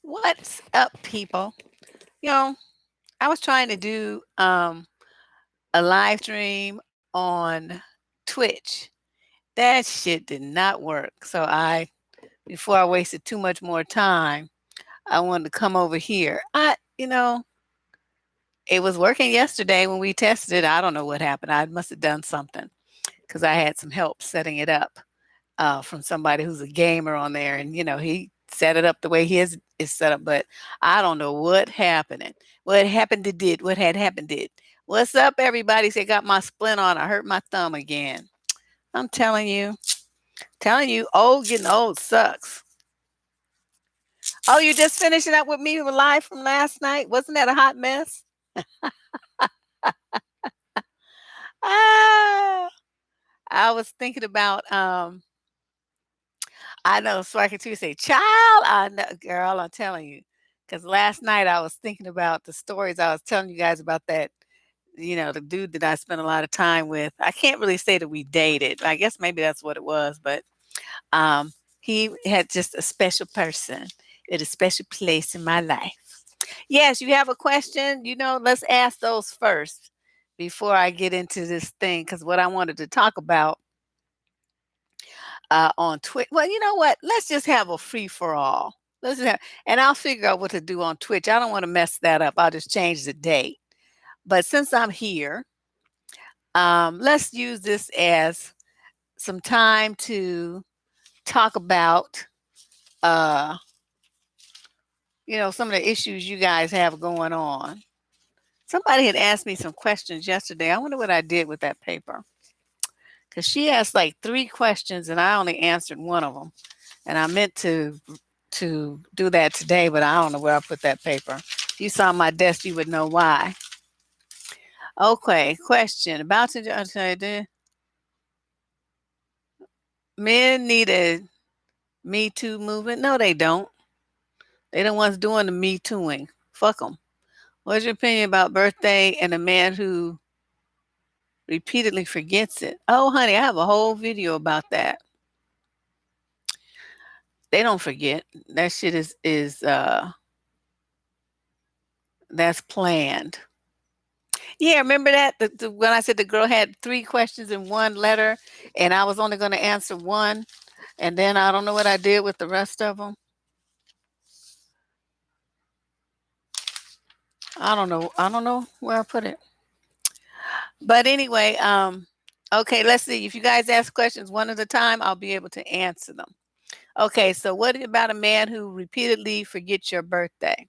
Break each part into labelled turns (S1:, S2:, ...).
S1: What's up, people? You know, I was trying to do a live stream on Twitch. That shit did not work. So before I wasted too much more time, I wanted to come over here. It was working yesterday when we tested it. I don't know what happened. I must have done something because I had some help setting it up from somebody who's a gamer on there, and he set it up the way his is set up. But I don't know what happened. What had happened did. What's up, everybody? Say got my splint on. I hurt my thumb again. I'm telling you, old getting old sucks. Oh, you just finishing up with me live from last night? Wasn't that a hot mess? Ah, I was thinking about I know Sparky too say, child, I know, girl, I'm telling you. Because last night I was thinking about the stories I was telling you guys about that, the dude that I spent a lot of time with. I can't really say that we dated. I guess maybe that's what it was, but um, he had just a special person at a special place in my life. Yes, you have a question, let's ask those first before I get into this thing. Because what I wanted to talk about on Twitch. Well, you know what? Let's just have a free for all. And I'll figure out what to do on Twitch. I don't want to mess that up. I'll just change the date. But since I'm here, let's use this as some time to talk about, uh, some of the issues you guys have going on. Somebody had asked me some questions yesterday. I wonder what I did with that paper. Because she asked like 3 questions and I only answered one of them. And I meant to do that today, but I don't know where I put that paper. If you saw my desk, you would know why. Okay, question. About to men need a Me Too movement? No, they don't. They the ones doing the Me Tooing. Fuck them. What's your opinion about birthday and a man who repeatedly forgets it? Oh, honey, I have a whole video about that. They don't forget. That shit is that's planned. Yeah, remember that when I said the girl had 3 questions in one letter, and I was only going to answer one, and then I don't know what I did with the rest of them. I don't know. I don't know where I put it. But anyway, okay, let's see. If you guys ask questions one at a time, I'll be able to answer them. Okay, so what about a man who repeatedly forgets your birthday?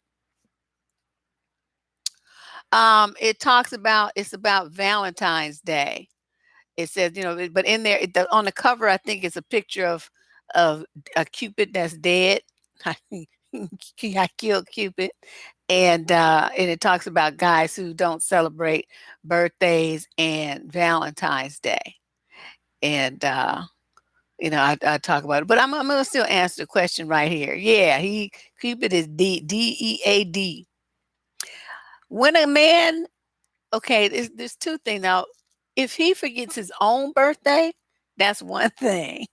S1: It's about Valentine's Day. It says, but in there, on the cover, I think it's a picture of a Cupid that's dead. I killed Cupid, and it talks about guys who don't celebrate birthdays and Valentine's Day, and I talk about it, but I'm gonna still answer the question right here. Yeah, Cupid is Dead. When a man, okay, there's 2 things now. If he forgets his own birthday, that's one thing.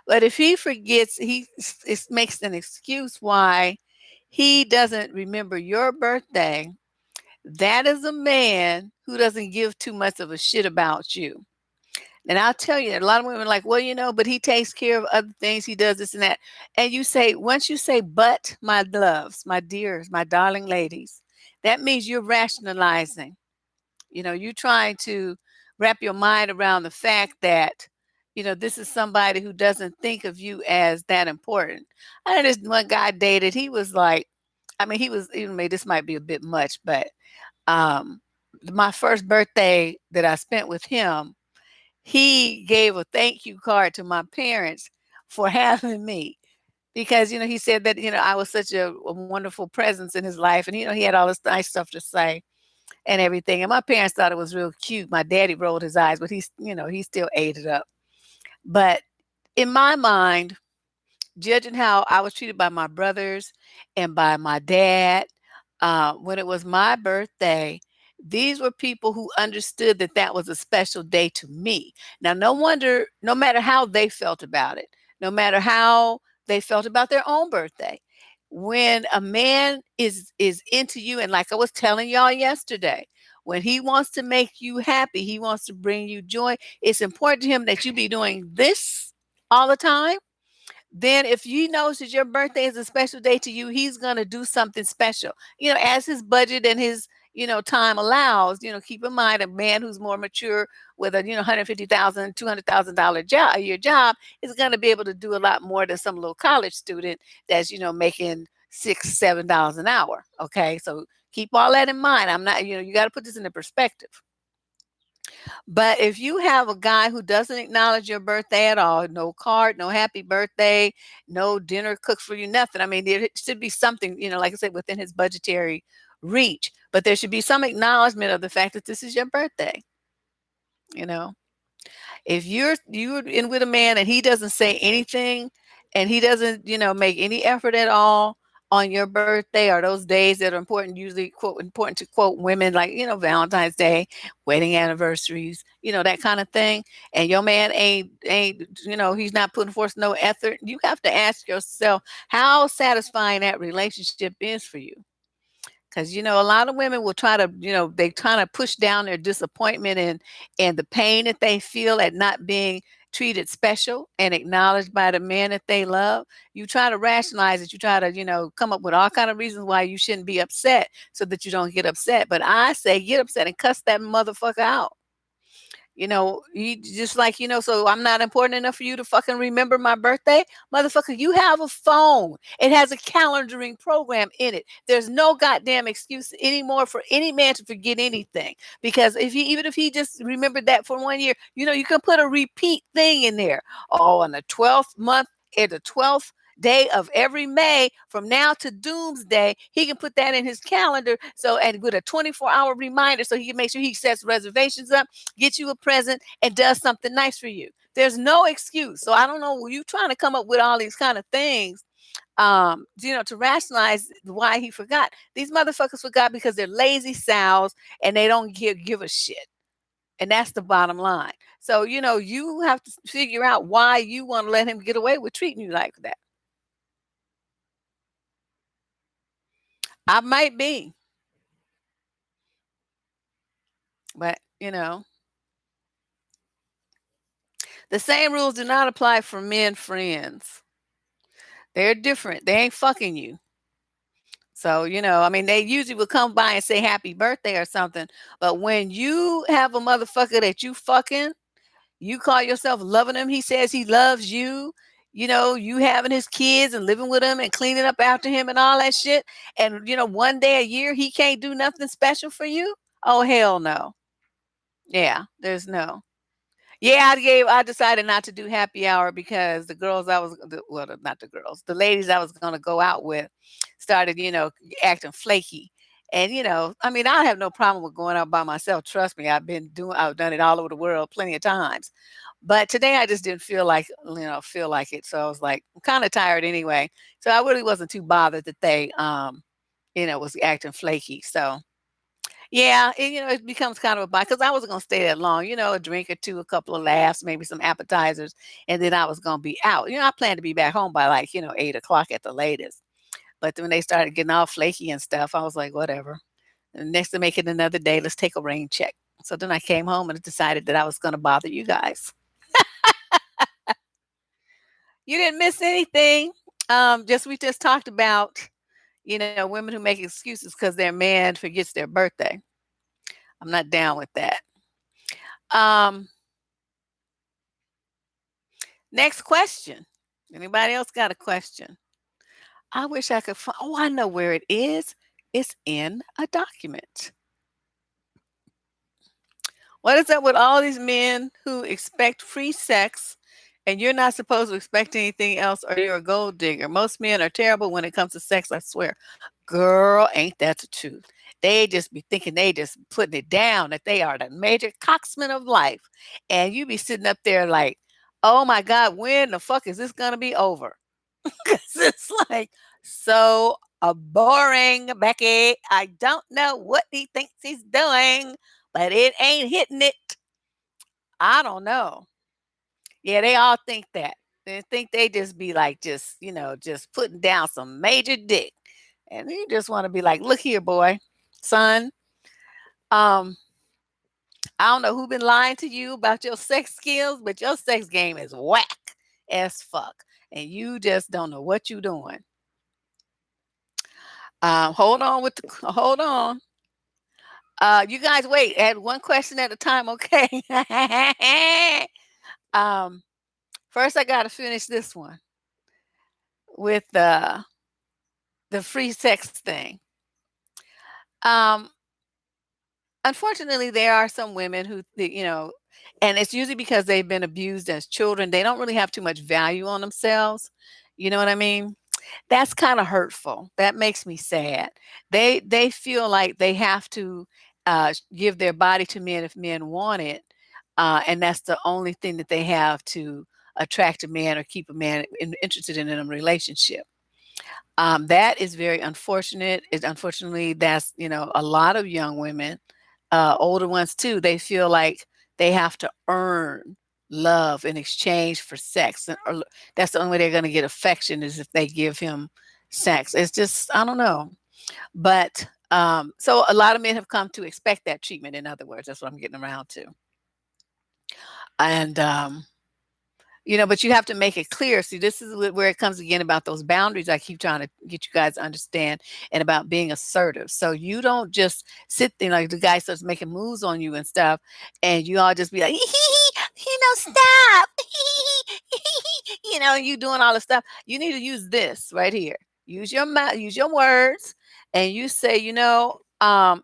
S1: But if he forgets, it makes an excuse why he doesn't remember your birthday. That is a man who doesn't give too much of a shit about you. And I'll tell you, a lot of women are like, well, but he takes care of other things. He does this and that. And once you say, but my loves, my dears, my darling ladies, that means you're rationalizing. You're trying to wrap your mind around the fact that, this is somebody who doesn't think of you as that important. I know this one guy dated, he was like, I mean, he was, even maybe this might be a bit much, but um, my first birthday that I spent with him, he gave a thank you card to my parents for having me because he said that I was such a wonderful presence in his life, and he had all this nice stuff to say and everything. And my parents thought it was real cute. My daddy rolled his eyes, but he still ate it up. But in my mind, judging how I was treated by my brothers and by my dad, when it was my birthday, these were people who understood that that was a special day to me. Now, no matter how they felt about it, no matter how they felt about their own birthday, when a man is into you, and like I was telling y'all yesterday, when he wants to make you happy, he wants to bring you joy, it's important to him that you be doing this all the time. Then if he knows that your birthday is a special day to you, he's going to do something special, as his budget and his, time allows. Keep in mind, a man who's more mature with a, 150,000, $200,000 job, a year job, is going to be able to do a lot more than some little college student that's, making $6, $7 an hour. Okay. So keep all that in mind. I'm not, you got to put this into perspective. But if you have a guy who doesn't acknowledge your birthday at all, no card, no happy birthday, no dinner cooked for you, nothing. I mean, there should be something, like I said, within his budgetary reach, but there should be some acknowledgement of the fact that this is your birthday, you know. If you're in with a man and he doesn't say anything, and he doesn't, make any effort at all on your birthday or those days that are important, usually quote important to quote women, like, Valentine's Day, wedding anniversaries, that kind of thing, and your man ain't, he's not putting forth no effort, you have to ask yourself how satisfying that relationship is for you. Because a lot of women will try to, they try to push down their disappointment and the pain that they feel at not being treated special and acknowledged by the man that they love. You try to rationalize it. You try to, come up with all kind of reasons why you shouldn't be upset so that you don't get upset. But I say get upset and cuss that motherfucker out. You just like, so I'm not important enough for you to fucking remember my birthday? Motherfucker, you have a phone. It has a calendaring program in it. There's no goddamn excuse anymore for any man to forget anything. Because even if he just remembered that for 1 year, you can put a repeat thing in there. Oh, on the 12th month, at the 12th day of every May from now to doomsday, he can put that in his calendar. So, and with a 24-hour reminder, so he can make sure he sets reservations up, get you a present, and does something nice for you. There's no excuse. So I don't know, you trying to come up with all these kind of things, to rationalize why he forgot. These motherfuckers forgot because they're lazy sows and they don't give a shit. And that's the bottom line. So, you have to figure out why you want to let him get away with treating you like that. I might be, but the same rules do not apply for men friends. They're different. They ain't fucking you. So, I mean, they usually will come by and say happy birthday or something. But when you have a motherfucker that you fucking, you call yourself loving him, he says he loves you, you having his kids and living with him and cleaning up after him and all that shit. And, one day a year he can't do nothing special for you. Oh, hell no. Yeah, there's no. Yeah, I decided not to do happy hour because the girls well, not the girls, the ladies I was going to go out with started, acting flaky. And, I mean, I have no problem with going out by myself. Trust me, I've done it all over the world plenty of times. But today I just didn't feel like it. So I was like, I'm kind of tired anyway. So I really wasn't too bothered that they, was acting flaky. So yeah, and, it becomes kind of a bite because I wasn't gonna stay that long, a drink or two, a couple of laughs, maybe some appetizers, and then I was gonna be out. I planned to be back home by like, 8 o'clock at the latest. But then when they started getting all flaky and stuff, I was like, whatever. And next to make it another day, let's take a rain check. So then I came home and decided that I was gonna bother you guys. You didn't miss anything. Just we just talked about, women who make excuses because their man forgets their birthday. I'm not down with that. Um, Next question. Anybody else got a question? I wish I could find. Oh, I know where it is. It's in a document. What is up with all these men who expect free sex and you're not supposed to expect anything else or you're a gold digger? Most men are terrible when it comes to sex, I swear. Girl, ain't that the truth? They just be thinking they just putting it down that they are the major coxman of life. And you be sitting up there like, oh my God, when the fuck is this going to be over? Because it's like so boring, Becky. I don't know what he thinks he's doing, but it ain't hitting it. I don't know. Yeah, they all think that. They think they just be like, just, just putting down some major dick. And you just want to be like, look here, boy, son. Um, I don't know who been lying to you about your sex skills, but your sex game is whack as fuck. And you just don't know what you're doing. Hold on. You guys wait. Add one question at a time, okay? um, First I gotta finish this one with the free sex thing. Um, Unfortunately, there are some women who, and it's usually because they've been abused as children. They don't really have too much value on themselves. You know what I mean? That's kind of hurtful. That makes me sad. They feel like they have to give their body to men if men want it, and that's the only thing that they have to attract a man or keep a man interested in a relationship. That is very unfortunate. Unfortunately, that's, a lot of young women, older ones too, they feel like they have to earn love in exchange for sex. Or that's the only way they're going to get affection is if they give him sex. It's just, I don't know. But so a lot of men have come to expect that treatment. In other words, that's what I'm getting around to. And but you have to make it clear. See, this is where it comes again about those boundaries I keep trying to get you guys to understand, and about being assertive. So you don't just sit there like the guy starts making moves on you and stuff, and you all just be like, stop. You doing all the stuff. You need to use this right here. Use your mouth, use your words, and you say,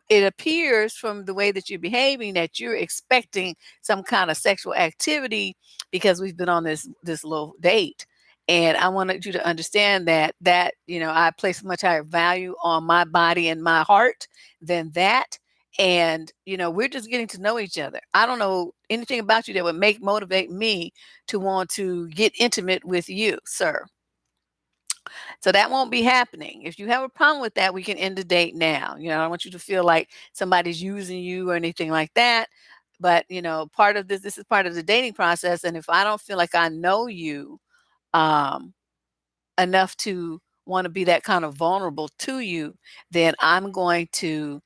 S1: it appears from the way that you're behaving that you're expecting some kind of sexual activity because we've been on this little date. And I wanted you to understand that I place much higher value on my body and my heart than that. And we're just getting to know each other. I don't know anything about you that would motivate me to want to get intimate with you, sir. So that won't be happening. If you have a problem with that, we can end the date now. I don't want you to feel like somebody's using you or anything like that. But part of this is part of the dating process. And if I don't feel like I know you um, enough to want to be that kind of vulnerable to you, then I'm going to,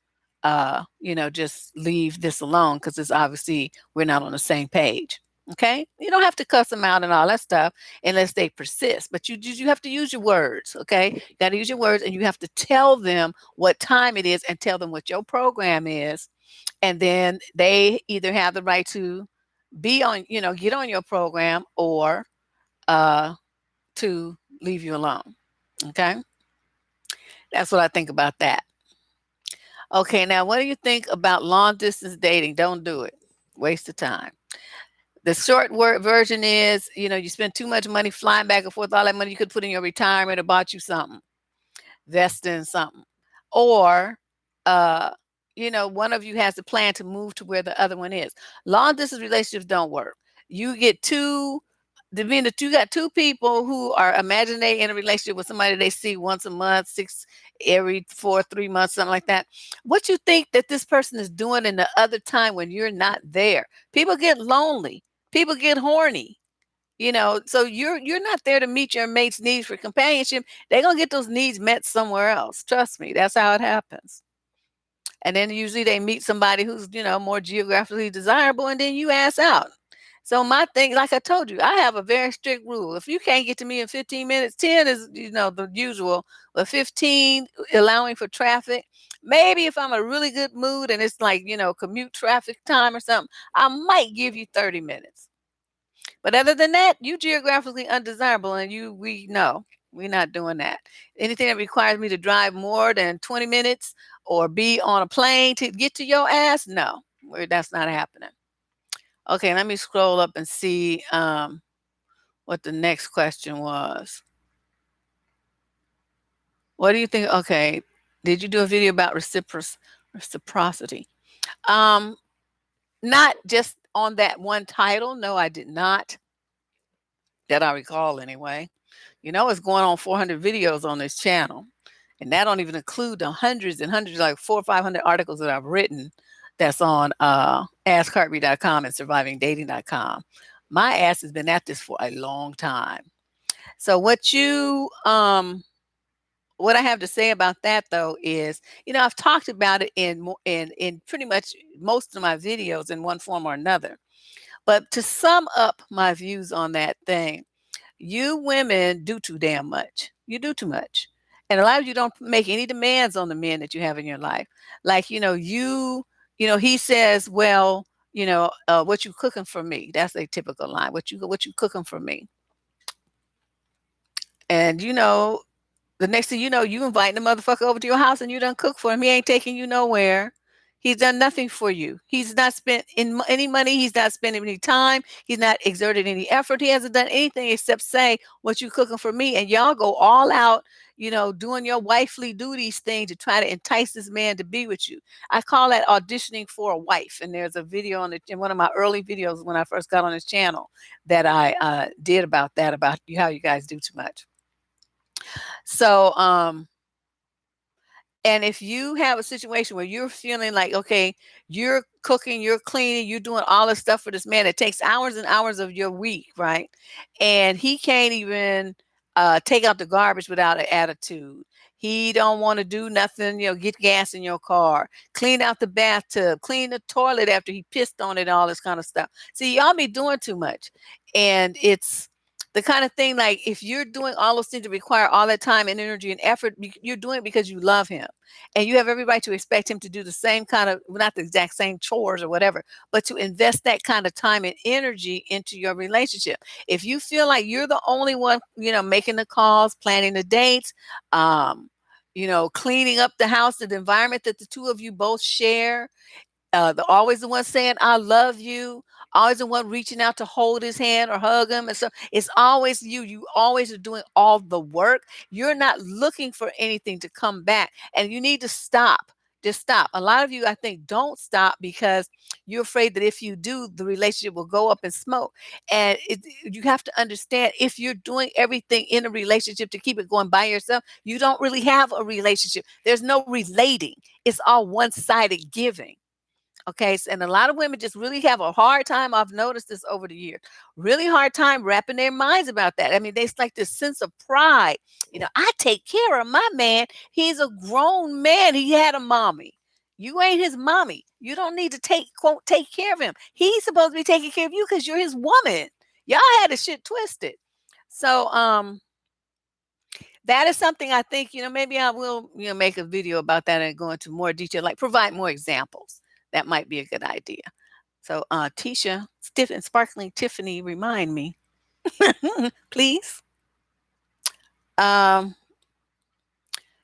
S1: just leave this alone, because it's obviously we're not on the same page. Okay, you don't have to cuss them out and all that stuff unless they persist. But you have to use your words. Okay, you got to use your words, and you have to tell them what time it is, and tell them what your program is, and then they either have the right to be on, get on your program, or uh, to leave you alone. Okay, that's what I think about that. Okay, now what do you think about long distance dating? Don't do it. Waste of time. The short word version is, you spend too much money flying back and forth. All that money you could put in your retirement or bought you something, invest in something. Or, uh, one of you has a plan to move to where the other one is. Long distance relationships don't work. You get two, you got two people who are imagining in a relationship with somebody they see once a month, every 3 months, something like that. What you think that this person is doing in the other time when you're not there? People get lonely. People get horny. So you're not there to meet your mate's needs for companionship. They're gonna get those needs met somewhere else. Trust me, that's how it happens. And then usually they meet somebody who's, more geographically desirable, and then you ass out. So my thing, like I told you, I have a very strict rule. If you can't get to me in 15 minutes, 10 is, the usual, but 15, allowing for traffic. Maybe if I'm in a really good mood and it's like, commute traffic time or something, I might give you 30 minutes. But other than that, you geographically undesirable, and we know we're not doing that. Anything that requires me to drive more than 20 minutes or be on a plane to get to your ass, no, that's not happening. Okay, let me scroll up and see what the next question was. What do you think? Okay, did you do a video about reciprocity? Not just on that one title. No, I did not. That I recall anyway. It's going on 400 videos on this channel. And that don't even include the hundreds and hundreds, like 400 or 500 articles that I've written that's on askheartbeat.com and survivingdating.com. My ass has been at this for a long time. So what I have to say about that though is, I've talked about it in pretty much most of my videos in one form or another. But to sum up my views on that thing, you women do too damn much. You do too much. And a lot of you don't make any demands on the men that you have in your life. Like, he says, well, what you cooking for me? That's a typical line. What you cooking for me? And the next thing you know, you invite the motherfucker over to your house and you done cook for him. He ain't taking you nowhere. He's done nothing for you. He's not spent any money. He's not spending any time. He's not exerted any effort. He hasn't done anything except say, what you cooking for me? And y'all go all out, doing your wifely duties thing to try to entice this man to be with you. I call that auditioning for a wife. And there's a video in one of my early videos when I first got on this channel that I did about that, about how you guys do too much. So, and if you have a situation where you're feeling like, okay, you're cooking, you're cleaning, you're doing all this stuff for this man, it takes hours and hours of your week, right? And he can't even take out the garbage without an attitude. He don't want to do nothing, get gas in your car, clean out the bathtub, clean the toilet after he pissed on it, all this kind of stuff. See, y'all be doing too much. And it's the kind of thing, like, if you're doing all those things that require all that time and energy and effort, you're doing it because you love him. And you have every right to expect him to do the same kind of, well, not the exact same chores or whatever, but to invest that kind of time and energy into your relationship. If you feel like you're the only one, making the calls, planning the dates, cleaning up the house, the environment that the two of you both share, always the one saying I love you, always the one reaching out to hold his hand or hug him, and so it's always you. You always are doing all the work. You're not looking for anything to come back, and you need to stop. Just stop. A lot of you, I think, don't stop because you're afraid that if you do, the relationship will go up in smoke. And you have to understand, if you're doing everything in a relationship to keep it going by yourself, you don't really have a relationship. There's no relating. It's all one-sided giving. Okay, and a lot of women just really have a hard time. I've noticed this over the years. Really hard time wrapping their minds about that. I mean, there's like this sense of pride. I take care of my man. He's a grown man. He had a mommy. You ain't his mommy. You don't need to quote take care of him. He's supposed to be taking care of you because you're his woman. Y'all had the shit twisted. So that is something I think, maybe I will, make a video about that and go into more detail, like provide more examples. That might be a good idea. So, Tisha, stiff and sparkling Tiffany, remind me, please. Um,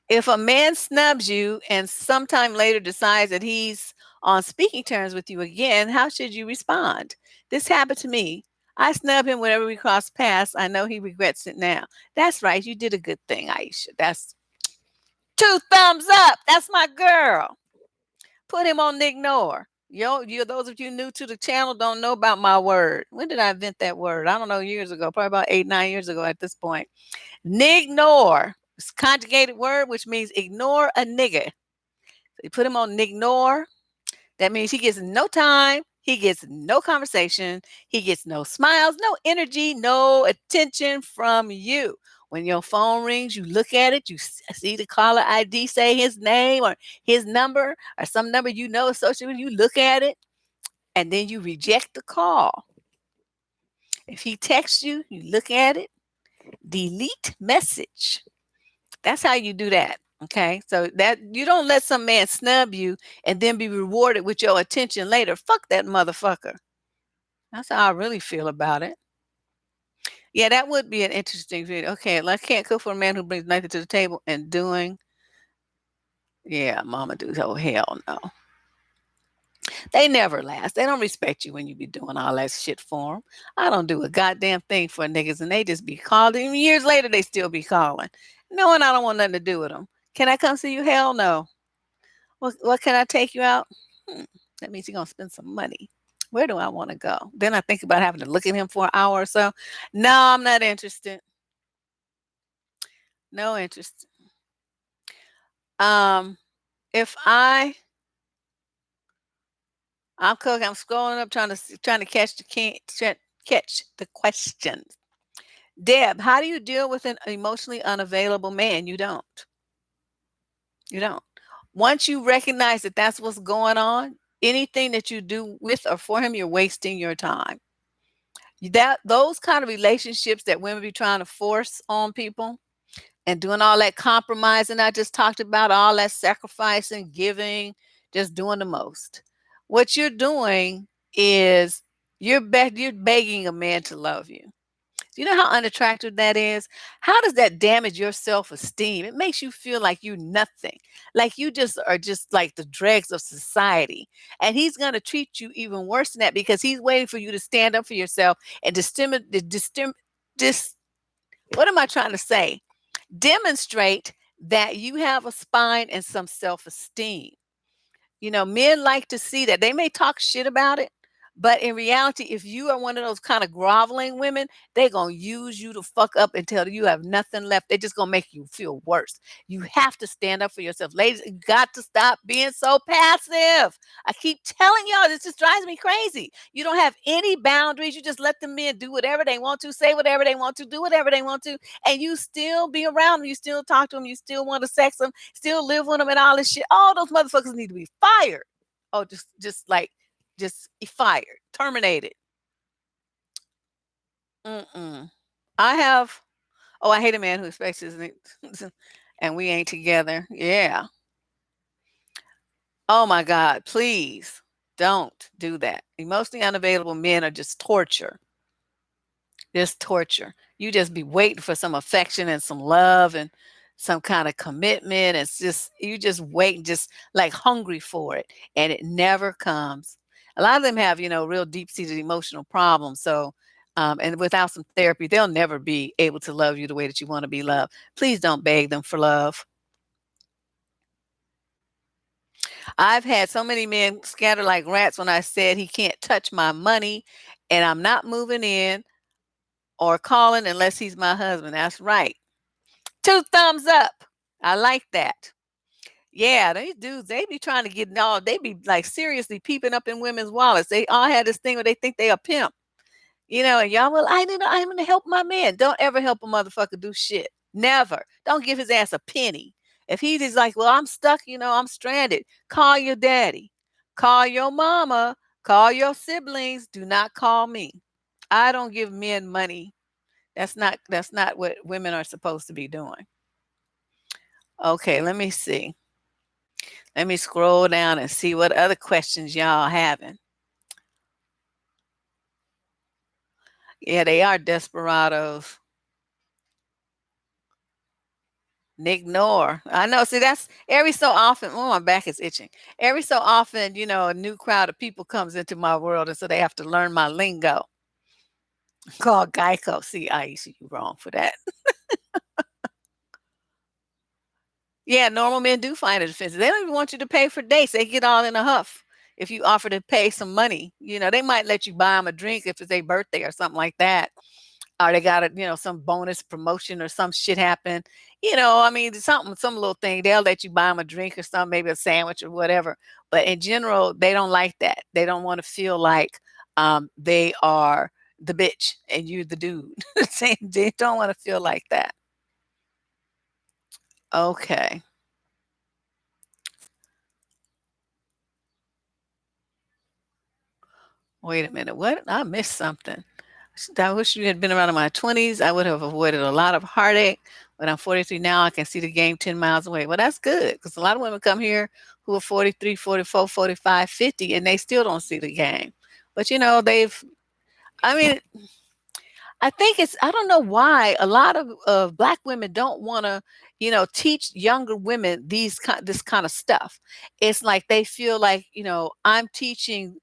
S1: if a man snubs you and sometime later decides that he's on speaking terms with you again, how should you respond? This happened to me. I snub him whenever we cross paths. I know he regrets it now. That's right. You did a good thing, Aisha. That's 2 thumbs up. That's my girl. Put him on ignore. Those of you new to the channel don't know about my word. When did I invent that word? I don't know, years ago, probably about 8, 9 years ago at this point. Nignore. It's a conjugated word, which means ignore a nigger. So you put him on ignore. That means he gets no time. He gets no conversation. He gets no smiles, no energy, no attention from you. When your phone rings, you look at it, you see the caller ID say his name or his number or some number associated with you, look at it, and then you reject the call. If he texts you, you look at it, delete message. That's how you do that. Okay, so that you don't let some man snub you and then be rewarded with your attention later. Fuck that motherfucker. That's how I really feel about it. Yeah, that would be an interesting video. Okay, I can't cook for a man who brings nothing to the table and doing. Yeah, mama do. Oh, hell no. They never last. They don't respect you when you be doing all that shit for them. I don't do a goddamn thing for niggas, and they just be calling. Even years later, they still be calling. Knowing I don't want nothing to do with them. Can I come see you? Hell no. What can I take you out? That means you're going to spend some money. Where do I want to go? Then I think about having to look at him for an hour or so. No, I'm not interested. No interest. If I'm cooking, I'm scrolling up trying to catch the catch the questions. Deb, how do you deal with an emotionally unavailable man? You don't. You don't. Once you recognize that that's what's going on, anything that you do with or for him, you're wasting your time. That those kind of relationships that women be trying to force on people and doing all that compromising I just talked about, all that sacrificing, giving, just doing the most. What you're doing is you're begging a man to love you. Do you know how unattractive that is? How does that damage your self-esteem? It makes you feel like you're nothing, like you just are just like the dregs of society. And he's going to treat you even worse than that because he's waiting for you to stand up for yourself and dis, what am I trying to say? Demonstrate that you have a spine and some self-esteem. You know, men like to see that. They may talk shit about it, but in reality, if you are one of those kind of groveling women, they're going to use you to fuck up until you have nothing left. They're just going to make you feel worse. You have to stand up for yourself. Ladies, you got to stop being so passive. I keep telling y'all, this just drives me crazy. You don't have any boundaries. You just let the men do whatever they want to, say whatever they want to, do whatever they want to, and you still be around them. You still talk to them. You still want to sex them, still live with them and all this shit. All those motherfuckers need to be fired. Oh, just fired, terminated. Mm-mm. I have. Oh, I hate a man who expects his and we ain't together. Yeah. Oh my God, please don't do that. Emotionally unavailable men are just torture. Just torture. You just be waiting for some affection and some love and some kind of commitment. It's just you just wait, just like hungry for it, and it never comes. A lot of them have, real deep-seated emotional problems. So, and without some therapy, they'll never be able to love you the way that you want to be loved. Please don't beg them for love. I've had so many men scatter like rats when I said he can't touch my money, and I'm not moving in or calling unless he's my husband. That's right. Two thumbs up. I like that. Yeah, these dudes, they be trying to get all, they be like seriously peeping up in women's wallets. They all had this thing where they think they a pimp, and y'all, well, I'm gonna help my man. Don't ever help a motherfucker do shit. Never. Don't give his ass a penny. If he is like, well, I'm stuck, I'm stranded, call your daddy, call your mama, call your siblings. Do not call me. I don't give men money. That's not what women are supposed to be doing. Okay, let me see. Let me scroll down and see what other questions y'all having. Yeah, they are desperados. Ignore. I know. See, that's every so often. Oh, my back is itching. Every so often, a new crowd of people comes into my world, and so they have to learn my lingo. Call Geico. See, I see you wrong for that. Yeah, normal men do find it offensive. They don't even want you to pay for dates. They get all in a huff if you offer to pay some money. They might let you buy them a drink if it's their birthday or something like that. Or they got some bonus promotion or some shit happen. I mean, some little thing. They'll let you buy them a drink or something, maybe a sandwich or whatever. But in general, they don't like that. They don't want to feel like they are the bitch and you the dude. They don't want to feel like that. Okay. Wait a minute. What? I missed something. I wish you had been around in my 20s. I would have avoided a lot of heartache. But I'm 43 now. I can see the game 10 miles away. Well, that's good because a lot of women come here who are 43, 44, 45, 50, and they still don't see the game. But, I mean, I think I don't know why a lot of black women don't want to, teach younger women this kind of stuff. It's like they feel like, I'm teaching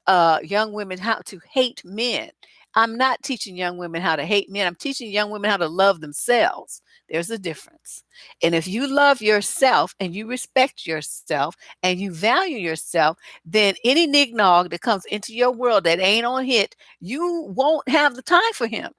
S1: young women how to hate men. I'm not teaching young women how to hate men. I'm teaching young women how to love themselves. There's a difference. And if you love yourself and you respect yourself and you value yourself, then any nignog that comes into your world that ain't on hit, you won't have the time for him.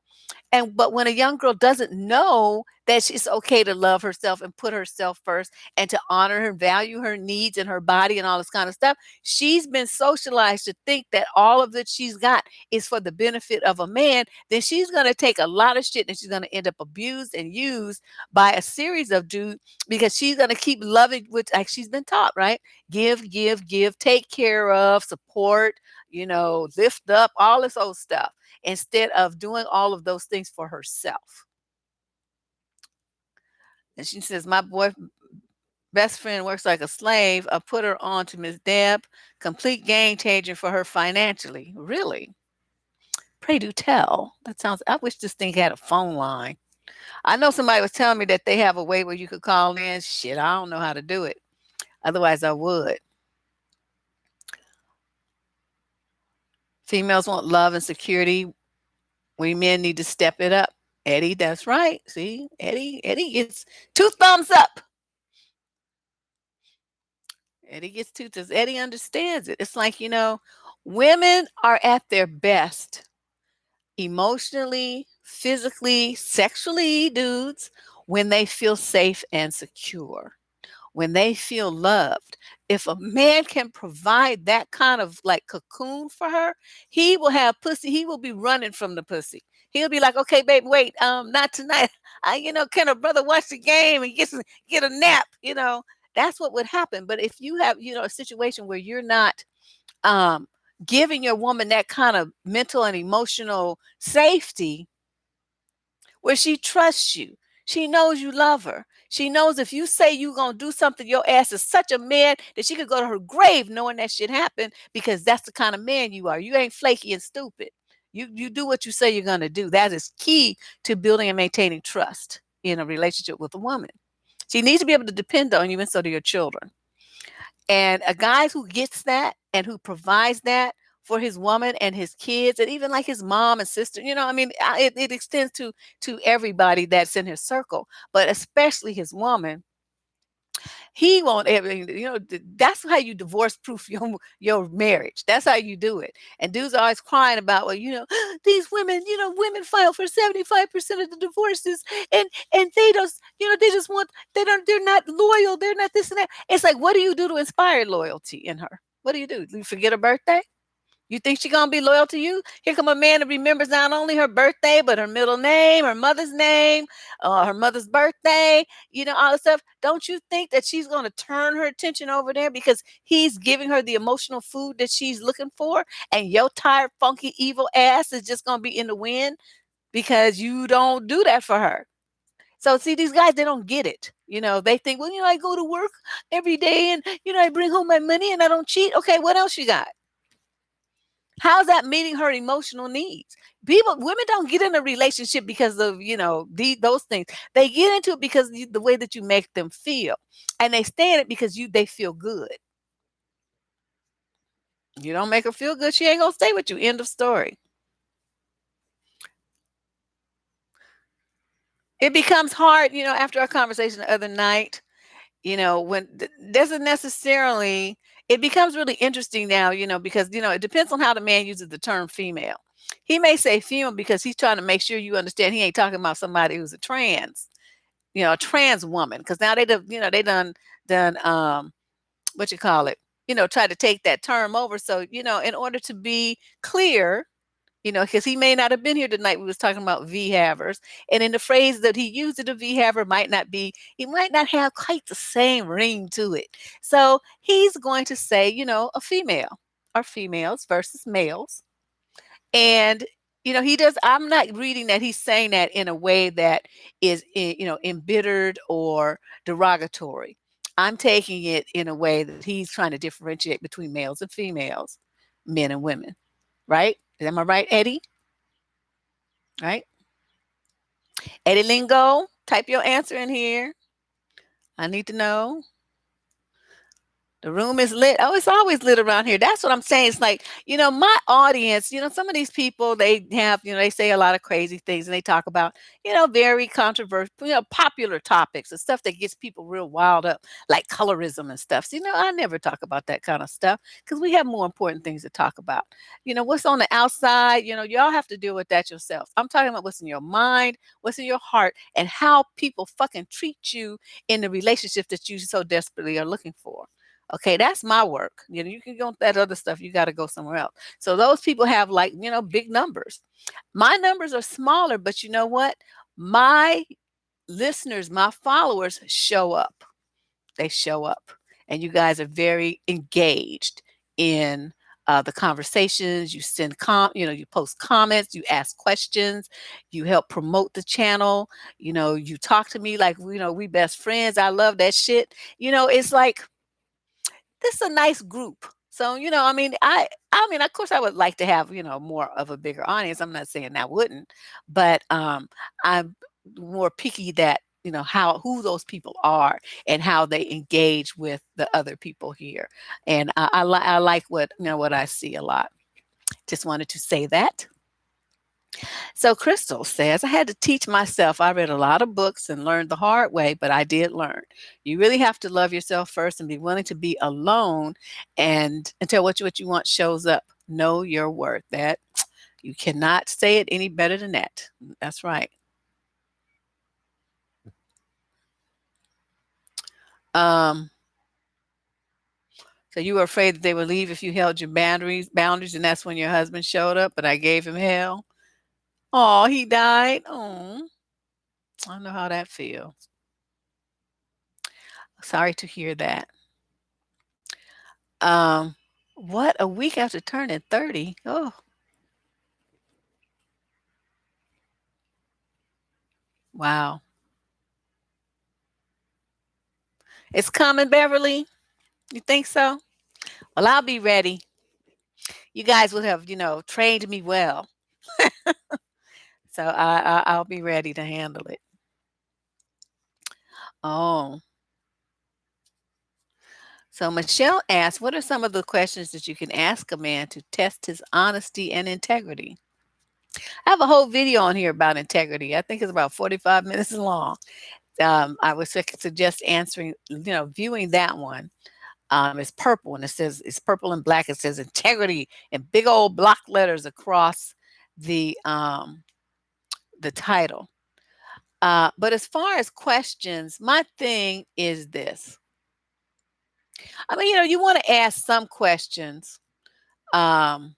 S1: And but when a young girl doesn't know that it's okay to love herself and put herself first and to honor her, value her needs and her body and all this kind of stuff, she's been socialized to think that all of that she's got is for the benefit of a man. Then she's gonna take a lot of shit and she's gonna end up abused and used by a series of dudes because she's gonna keep loving, which like she's been taught, right? Give, give, give, take care of, support, lift up, all this old stuff instead of doing all of those things for herself. And she says, my boy best friend works like a slave. I put her on to Miss Deb, complete game changer for her financially. Really? Pray do tell. That sounds, I wish this thing had a phone line. I know somebody was telling me that they have a way where you could call in. Shit, I don't know how to do it. Otherwise, I would. Females want love and security. We men need to step it up. Eddie, that's right. See, Eddie gets two thumbs up. Eddie gets two thumbs. Eddie understands it. It's like, women are at their best emotionally, physically, sexually, dudes, when they feel safe and secure, when they feel loved. If a man can provide that kind of like cocoon for her, he will have pussy. He will be running from the pussy. He'll be like, okay, babe, wait, not tonight. Can a brother watch the game and get a nap? That's what would happen. But if you have, a situation where you're not um giving your woman that kind of mental and emotional safety, where she trusts you. She knows you love her. She knows if you say you're going to do something, your ass is such a man that she could go to her grave knowing that shit happened because that's the kind of man you are. You ain't flaky and stupid. You do what you say you're going to do. That is key to building and maintaining trust in a relationship with a woman. She needs to be able to depend on you and so do your children. And a guy who gets that and who provides that for his woman and his kids and even like his mom and sister, it extends to everybody that's in his circle, but especially his woman. He won't ever, that's how you divorce proof your marriage. That's how you do it. And dudes are always crying about, well, these women, women file for 75% of the divorces and they just, they just want, they're not loyal, they're not this and that. It's like, what do you do to inspire loyalty in her? What do? Do you forget her birthday? You think she gonna be loyal to you? Here come a man that remembers not only her birthday, but her middle name, her mother's name, her mother's birthday, all this stuff. Don't you think that she's gonna turn her attention over there because he's giving her the emotional food that she's looking for? And your tired, funky, evil ass is just gonna be in the wind because you don't do that for her. So see, these guys, they don't get it. They think, well, I go to work every day and I bring home my money and I don't cheat. Okay, what else you got? How's that meeting her emotional needs? Women don't get in a relationship because of, those things. They get into it because the way that you make them feel. And they stay in it because they feel good. You don't make her feel good, she ain't gonna stay with you. End of story. It becomes hard, after our conversation the other night, when doesn't necessarily, it becomes really interesting now, because, it depends on how the man uses the term female. He may say female because he's trying to make sure you understand he ain't talking about somebody who's a trans woman. Because now they done what you call it, try to take that term over. So, in order to be clear, because he may not have been here tonight. We was talking about V-havers. And in the phrase that he used, a V-haver he might not have quite the same ring to it. So he's going to say, a female or females versus males. And, he does, I'm not reading that he's saying that in a way that is, embittered or derogatory. I'm taking it in a way that he's trying to differentiate between males and females, men and women. Right? Am I right, Eddie? Right? Eddie Lingo, type your answer in here. I need to know. The room is lit. Oh, it's always lit around here. That's what I'm saying. It's like, my audience, some of these people, they have, they say a lot of crazy things and they talk about, very controversial, popular topics and stuff that gets people real wild up, like colorism and stuff. So, I never talk about that kind of stuff because we have more important things to talk about. What's on the outside, y'all have to deal with that yourself. I'm talking about what's in your mind, what's in your heart, and how people fucking treat you in the relationship that you so desperately are looking for. Okay, that's my work. You can go that other stuff. You got to go somewhere else. So those people have like, big numbers. My numbers are smaller, but you know what? My listeners, my followers show up. They show up. And you guys are very engaged in the conversations. You send you post comments, you ask questions, you help promote the channel. You talk to me like, we best friends. I love that shit. It's like, this is a nice group. So, I mean, of course I would like to have, more of a bigger audience. I'm not saying I wouldn't, but I'm more picky that, who those people are and how they engage with the other people here. And I like what I see a lot. Just wanted to say that. So Crystal says, I had to teach myself. I read a lot of books and learned the hard way, but I did learn. You really have to love yourself first and be willing to be alone and until what you want shows up. Know your worth. That you cannot say it any better than that. That's right. Um, so you were afraid that they would leave if you held your boundaries, and that's when your husband showed up, but I gave him hell. Oh, he died. Oh, I know how that feels. Sorry to hear that. Um, what, a week after turning 30? Oh, wow. It's coming, Beverly. You think so? Well, I'll be ready. You guys would have, trained me well. So I'll be ready to handle it. Oh, so Michelle asked, what are some of the questions that you can ask a man to test his honesty and integrity? I have a whole video on here about integrity. I think it's about 45 minutes long. I would suggest answering, viewing that one. It's purple and it says it's purple and black. It says integrity in big old block letters across the title. But as far as questions, my thing is this. I mean, you want to ask some questions. Um,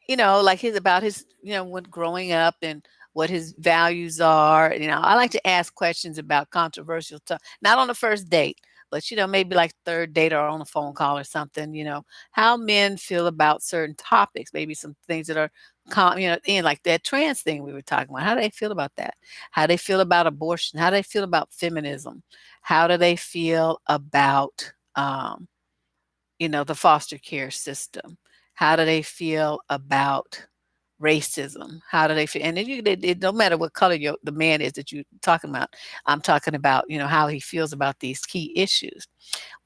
S1: like his about his, when growing up and what his values are. I like to ask questions about controversial stuff, not on the first date, but maybe like third date or on a phone call or something. How men feel about certain topics, maybe some things that are, in like that trans thing we were talking about. How do they feel about that? How do they feel about abortion? How do they feel about feminism? How do they feel about the foster care system? How do they feel about racism? How do they feel? And it don't matter what color the man is that you're talking about. I'm talking about, how he feels about these key issues.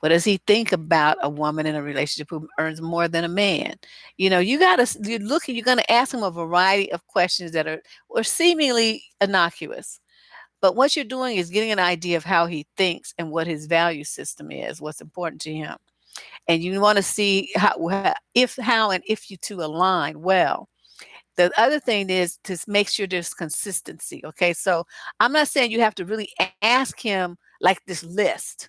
S1: What does he think about a woman in a relationship who earns more than a man? You're going to ask him a variety of questions that are seemingly innocuous. But what you're doing is getting an idea of how he thinks and what his value system is, what's important to him. And you want to see how and if you two align well. The other thing is to make sure there's consistency. Okay. So I'm not saying you have to really ask him like this list,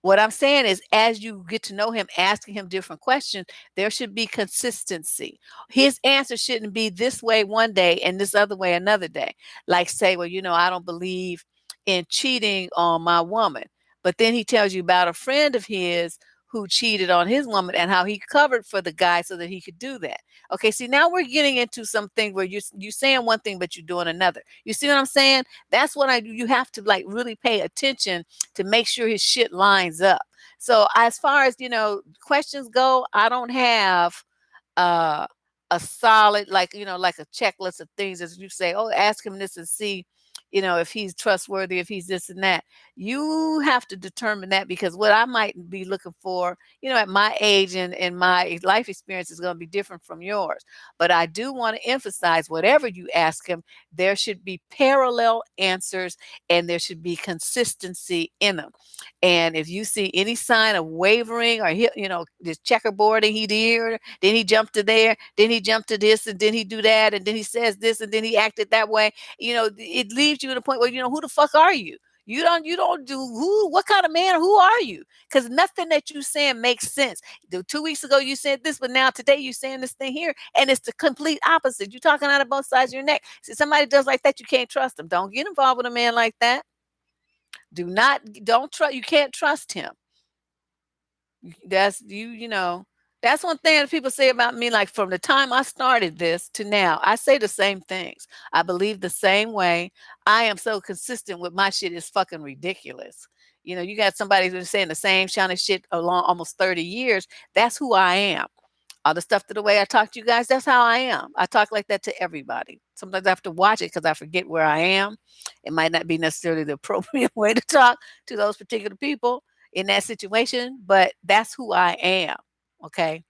S1: what I'm saying is, as you get to know him, asking him different questions, there should be consistency. His answer shouldn't be this way one day and this other way another day. Like, say, well, I don't believe in cheating on my woman. But then he tells you about a friend of his who cheated on his woman and how he covered for the guy so that he could do that. Okay, see, now we're getting into something where you're saying one thing, but you're doing another. You see what I'm saying? That's what you have to like really pay attention to make sure his shit lines up. So as far as questions go, I don't have uh a solid like like a checklist of things as you say, oh, ask him this and see if he's trustworthy, if he's this and that. You have to determine that, because what I might be looking for, at my age and my life experience is going to be different from yours. But I do want to emphasize, whatever you ask him, there should be parallel answers and there should be consistency in them. And if you see any sign of wavering, or this checkerboarding, he did, then he jumped to there, then he jumped to this, and then he do that, and then he says this, and then he acted that way, it leaves you to the point where, who the fuck are you? You don't do who, what kind of man, who are you? Because nothing that you saying makes sense. 2 weeks ago you said this, but now today you saying this thing here, and it's the complete opposite. You're talking out of both sides of your neck. See, somebody does like that, you can't trust them. Don't get involved with a man like that. Don't trust. You can't trust him. That's that's one thing that people say about me. Like, from the time I started this to now, I say the same things. I believe the same way. I am so consistent with my shit. It's fucking ridiculous. You got somebody who's been saying the same shiny shit along almost 30 years. That's who I am. All the stuff, to the way I talk to you guys, that's how I am. I talk like that to everybody. Sometimes I have to watch it because I forget where I am. It might not be necessarily the appropriate way to talk to those particular people in that situation, but that's who I am. Okay.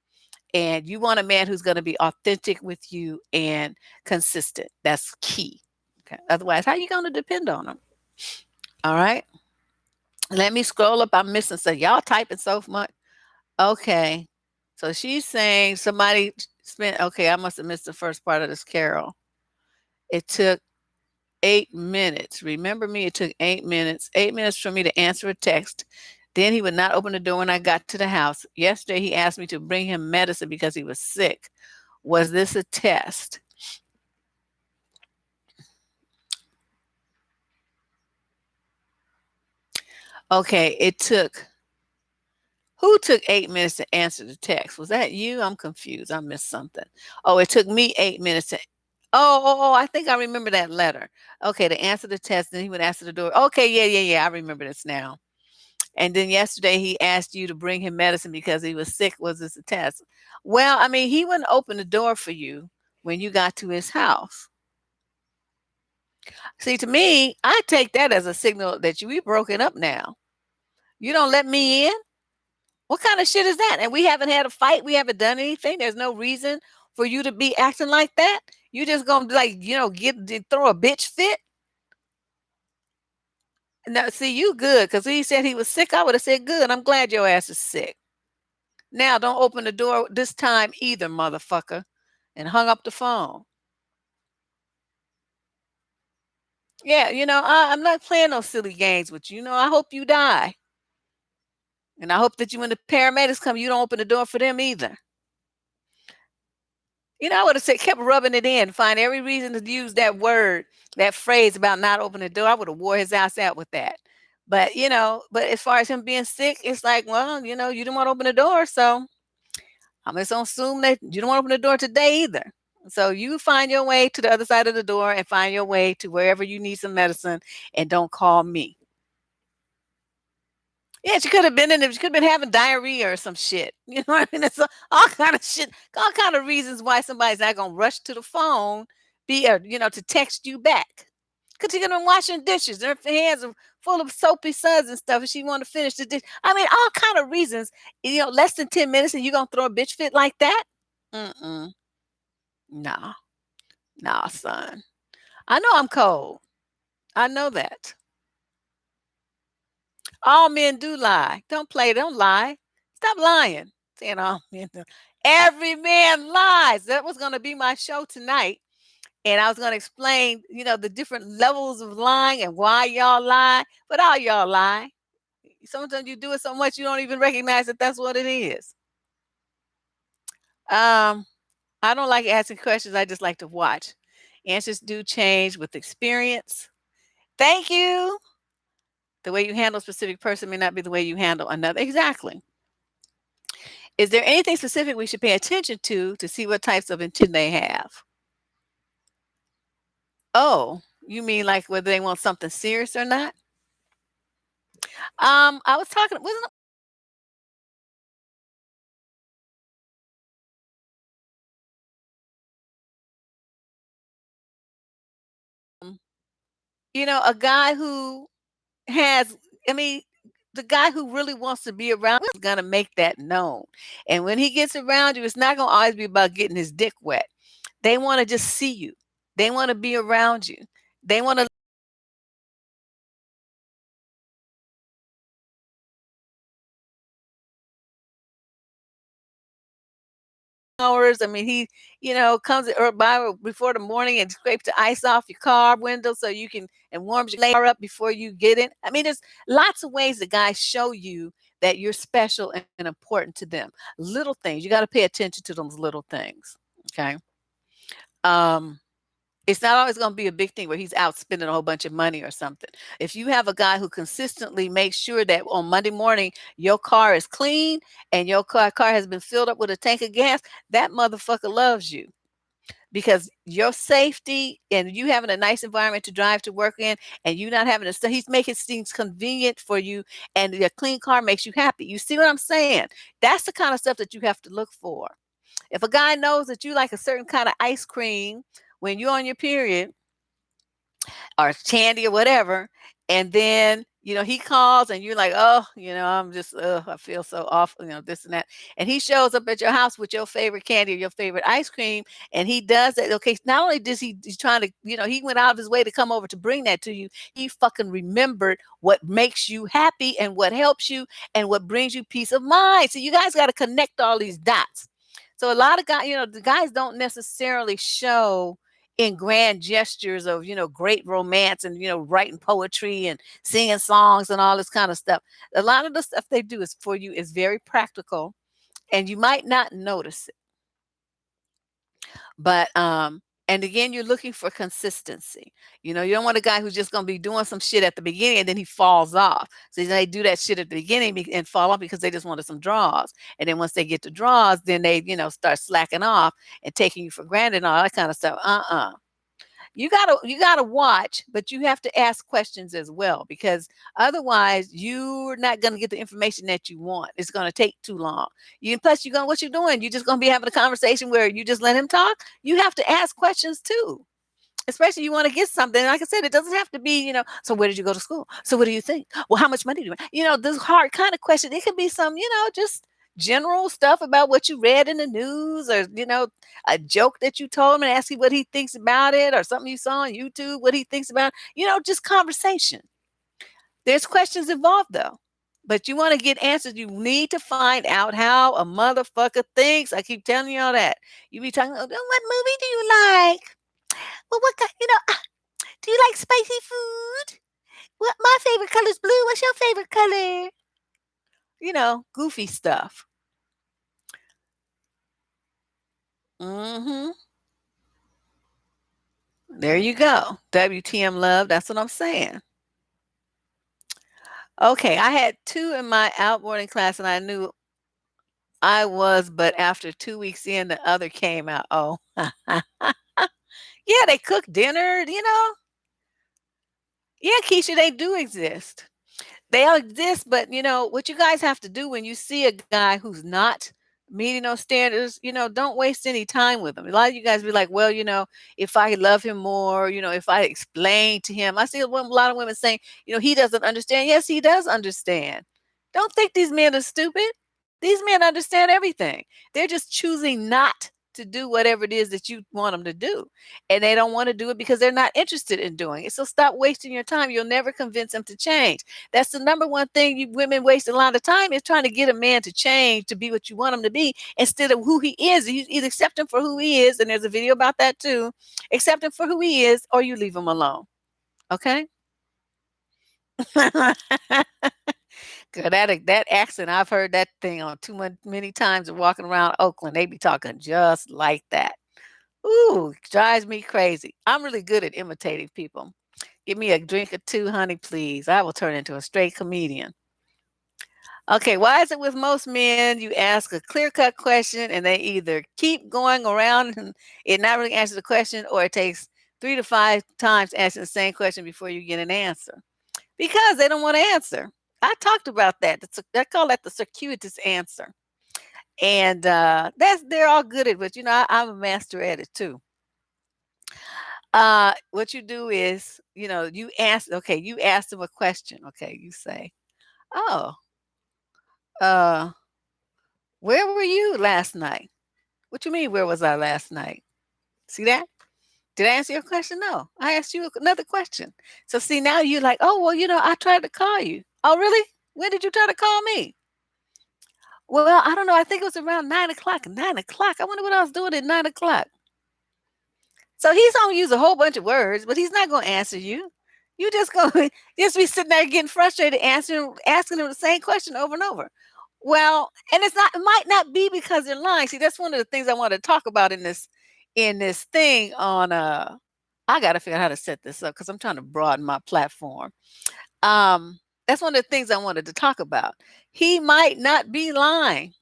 S1: And you want a man who's going to be authentic with you and consistent. That's key. Okay. Otherwise, how are you going to depend on them? All right. Let me scroll up. I'm missing. So y'all typing so much. Okay. So she's saying somebody spent, okay, I must have missed the first part of this, Carol. It took 8 minutes. Remember me, it took 8 minutes. 8 minutes for me to answer a text. Then he would not open the door when I got to the house. Yesterday, he asked me to bring him medicine because he was sick. Was this a test? Okay, who took 8 minutes to answer the text? Was that you? I'm confused. I missed something. Oh, it took me 8 minutes to. Oh, I think I remember that letter. Okay, to answer the test, then he would answer the door. Okay, yeah. I remember this now. And then yesterday he asked you to bring him medicine because he was sick. Was this a test? Well, I mean, he wouldn't open the door for you when you got to his house. See, to me, I take that as a signal that we broken up now. You don't let me in? What kind of shit is that? And we haven't had a fight. We haven't done anything. There's no reason for you to be acting like that. You just gonna, like, throw a bitch fit? No, see, you good, because he said he was sick. I would have said, good. I'm glad your ass is sick. Now don't open the door this time either, motherfucker. And hung up the phone. Yeah, I'm not playing no silly games with you. I hope you die. And I hope that when the paramedics come, you don't open the door for them either. I would have said, kept rubbing it in, find every reason to use that word, that phrase about not opening the door. I would have wore his ass out with that. But as far as him being sick, it's like, well, you didn't want to open the door, so I'm just gonna assume that you don't want to open the door today either. So you find your way to the other side of the door and find your way to wherever you need some medicine, and don't call me. Yeah, she could have been in it. She could have been having diarrhea or some shit. You know what I mean? It's all kind of shit, all kind of reasons why somebody's not gonna rush to the phone, to text you back. Cause she's gonna washing dishes. Her hands are full of soapy suds and stuff, and she want to finish the dish. I mean, all kind of reasons. Less than 10 minutes, and you gonna throw a bitch fit like that? Mm-mm. Nah, nah, son. I know I'm cold. I know that. All men do lie. Don't play. Don't lie. Stop lying. Saying all men do. Every man lies. That was going to be my show tonight. And I was going to explain, the different levels of lying and why y'all lie. But all y'all lie. Sometimes you do it so much you don't even recognize that that's what it is. I don't like asking questions. I just like to watch. Answers do change with experience. Thank you. The way you handle a specific person may not be the way you handle another. Exactly. Is there anything specific we should pay attention to see what types of intent they have? Oh, you mean like whether they want something serious or not? I was talking, wasn't A guy who has, I mean, the guy who really wants to be around is going to make that known. And when he gets around you, it's not going to always be about getting his dick wet. They want to just see you. They want to be around you. They want to hours. I mean, he comes or by before the morning and scrapes the ice off your car window so you can and warms your car up before you get in. I mean, there's lots of ways that guys show you that you're special and important to them. Little things. You got to pay attention to those little things. Okay. Um, it's not always going to be a big thing where he's out spending a whole bunch of money or something. If you have a guy who consistently makes sure that on Monday morning your car is clean and your car has been filled up with a tank of gas, that motherfucker loves you because your safety and you having a nice environment to drive to work in and you not having to, he's making things convenient for you and your clean car makes you happy. You see what I'm saying? That's the kind of stuff that you have to look for. If a guy knows that you like a certain kind of ice cream when you're on your period, or candy or whatever, and then he calls and you're like, oh, I'm just I feel so awful, this and that, and he shows up at your house with your favorite candy or your favorite ice cream, and he does that. Okay, not only does he's trying to, he went out of his way to come over to bring that to you, he fucking remembered what makes you happy and what helps you and what brings you peace of mind. So you guys got to connect all these dots. So a lot of guys, the guys don't necessarily show in grand gestures of great romance and writing poetry and singing songs and all this kind of stuff. A lot of the stuff they do is for you is very practical, and you might not notice it. But and again, you're looking for consistency. You don't want a guy who's just going to be doing some shit at the beginning and then he falls off. So they do that shit at the beginning and fall off because they just wanted some draws. And then once they get the draws, then they start slacking off and taking you for granted and all that kind of stuff. You gotta watch, but you have to ask questions as well, because otherwise you're not gonna get the information that you want. It's gonna take too long. Plus you're gonna what you're doing, you're just gonna be having a conversation where you just let him talk. You have to ask questions too. Especially you want to get something. Like I said, it doesn't have to be, so where did you go to school? So what do you think? Well, how much money do you make? This hard kind of question. It could be some, just general stuff about what you read in the news, or, a joke that you told him and ask him what he thinks about it, or something you saw on YouTube, what he thinks about, just conversation. There's questions involved though. But you want to get answers. You need to find out how a motherfucker thinks. I keep telling you all that. You be talking, oh, what movie do you like? Well, what kind, do you like spicy food? What my favorite color is blue. What's your favorite color? Goofy stuff. Mhm. There you go. WTM love. That's what I'm saying. Okay, I had 2 in my outboarding class and I knew I was, but after 2 weeks in, the other came out. Oh. Yeah, they cook dinner, Yeah, Keisha, they do exist. They all exist, but what you guys have to do when you see a guy who's not meeting those standards, don't waste any time with him. A lot of you guys be like, well, if I love him more, if I explain to him, I see a lot of women saying, he doesn't understand. Yes, he does understand. Don't think these men are stupid. These men understand everything. They're just choosing not to do whatever it is that you want them to do. And they don't want to do it because they're not interested in doing it. So stop wasting your time. You'll never convince them to change. That's the number one thing you women waste a lot of time is trying to get a man to change to be what you want him to be instead of who he is. You either accept him for who he is, and there's a video about that too. Accept him for who he is, or you leave him alone. Okay? Girl, that accent, I've heard that thing on many times walking around Oakland. They be talking just like that. Ooh, drives me crazy. I'm really good at imitating people. Give me a drink or two, honey, please. I will turn into a straight comedian. Okay, why is it with most men you ask a clear-cut question and they either keep going around and it not really answer the question, or it takes 3 to 5 times to answer the same question before you get an answer? Because they don't want to answer. I talked about that. I call that the circuitous answer. And they're all good at it, but I'm a master at it too. What you do is, you ask, okay, you ask them a question. Okay, you say, "Oh, uh, where were you last night?" What you mean, where was I last night? See that? Did I answer your question? No. I asked you another question. So see, now you're like, "Oh, well, I tried to call you." "Oh, really? When did you try to call me?" "Well, I don't know. I think it was around 9 o'clock." 9 o'clock. I wonder what I was doing at 9 o'clock. So he's gonna use a whole bunch of words, but he's not gonna answer you. You just gonna just be sitting there getting frustrated, asking him the same question over and over. Well, and it might not be because they're lying. See, that's one of the things I want to talk about in this thing on I gotta figure out how to set this up because I'm trying to broaden my platform. That's one of the things I wanted to talk about. He might not be lying.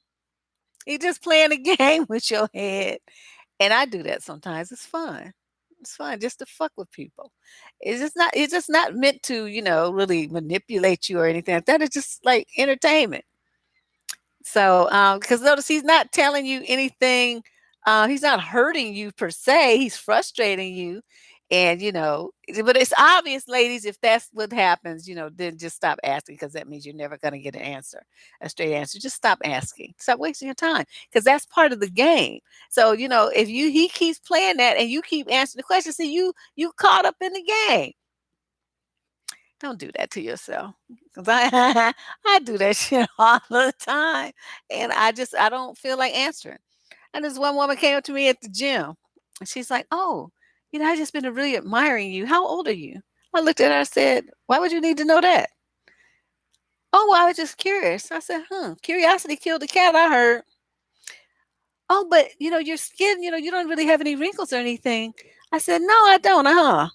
S1: He just playing a game with your head. And I do that sometimes. It's fun. It's fun just to fuck with people. It's just not meant to, really manipulate you or anything like that. It's just like entertainment. So, because notice he's not telling you anything, he's not hurting you per se, he's frustrating you. And, but it's obvious, ladies, if that's what happens, then just stop asking because that means you're never going to get an answer, a straight answer. Just stop asking. Stop wasting your time because that's part of the game. So, if he keeps playing that and you keep answering the question, see, you caught up in the game. Don't do that to yourself. 'Cause I I do that shit all the time, and I don't feel like answering. And this one woman came up to me at the gym, and she's like, "Oh, I just been really admiring you. How old are you?" I looked at her, I said, "Why would you need to know that?" "Oh, well, I was just curious." I said, curiosity killed the cat, I heard." "Oh, but, your skin, you don't really have any wrinkles or anything." I said, "No, I don't, huh."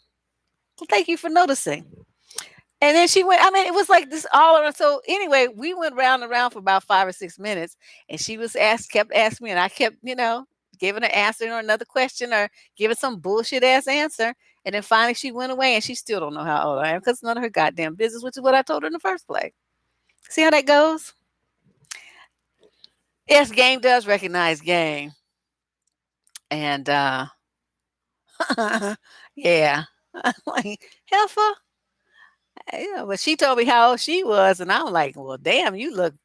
S1: "Well, thank you for noticing." And then she went, I mean, it was like this all around. So anyway, we went round and round for about 5 or 6 minutes, and she kept asking me, and I kept, giving her answer or another question or giving some bullshit ass answer. And then finally she went away, and she still don't know how old I am because it's none of her goddamn business, which is what I told her in the first place. See how that goes? Yes, game does recognize game. And yeah. I'm like, heifer. But she told me how old she was, and I'm like, "Well, damn, you look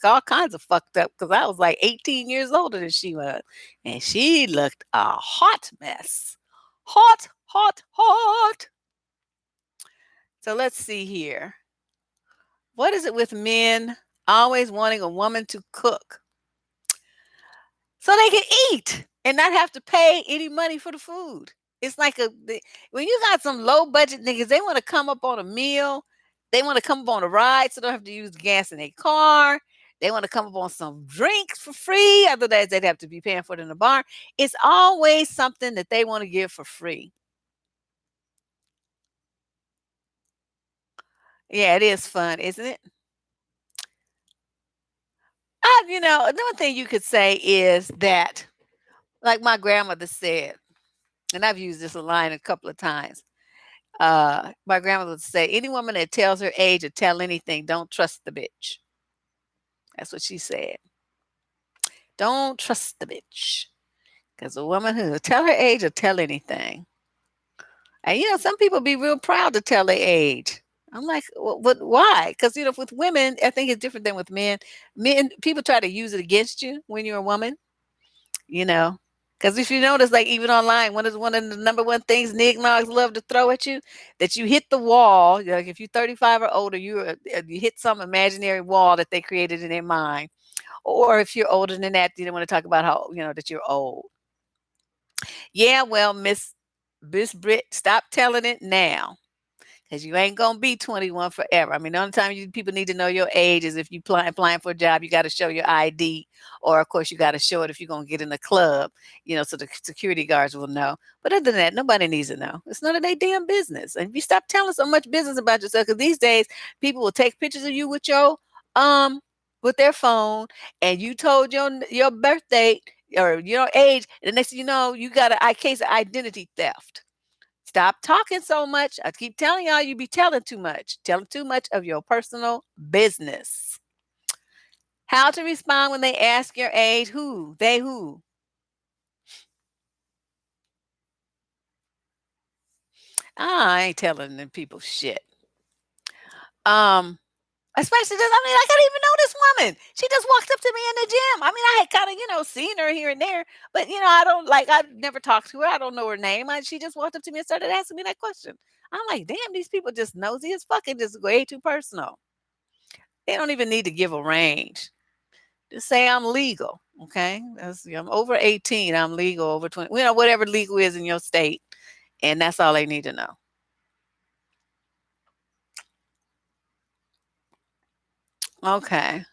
S1: all kinds of fucked up." Because I was like 18 years older than she was, and she looked a hot mess, hot, hot, hot. So let's see here. What is it with men always wanting a woman to cook so they can eat and not have to pay any money for the food? It's like when you got some low budget niggas, they want to come up on a meal. They want to come up on a ride so they don't have to use gas in their car. They want to come up on some drinks for free. Otherwise, they'd have to be paying for it in the bar. It's always something that they want to give for free. Yeah, it is fun, isn't it? Another thing you could say is that, like my grandmother said, and I've used this line a couple of times. My grandmother would say, "Any woman that tells her age or tell anything, don't trust the bitch." That's what she said. Don't trust the bitch. Because a woman who tell her age or tell anything. And some people be real proud to tell their age. I'm like, well, but why? Because with women, I think it's different than with men. Men, people try to use it against you when you're a woman. You know, because if you notice, like even online, one of the number one things nignogs love to throw at you, that you hit the wall. Like if you're 35 or older, you hit some imaginary wall that they created in their mind. Or if you're older than that, you don't want to talk about how that you're old. Yeah, well, Miss Britt, stop telling it now. Because you ain't gonna be 21 forever. I mean, the only time people need to know your age is if you applying for a job, you got to show your ID, or of course you got to show it if you're gonna get in the club, so the security guards will know. But other than that, nobody needs to know. It's none of their damn business. And if you stop telling so much business about yourself, because these days people will take pictures of you um with their phone, and you told your birthday or your age, and the next thing you know, you got a case of identity theft. Stop talking so much. I keep telling y'all you be telling too much. Telling too much of your personal business. How to respond when they ask your age. Who? They who? I ain't telling them people shit. Um, Especially this, I mean, I didn't even know this woman. She just walked up to me in the gym. I mean, I had kind of, seen her here and there, but I don't like. I never talked to her. I don't know her name. She just walked up to me and started asking me that question. I'm like, damn, these people just nosy as fucking, just way too personal. They don't even need to give a range. Just say I'm legal. Okay, I'm over 18. I'm legal over 20. Whatever legal is in your state, and that's all they need to know. Okay.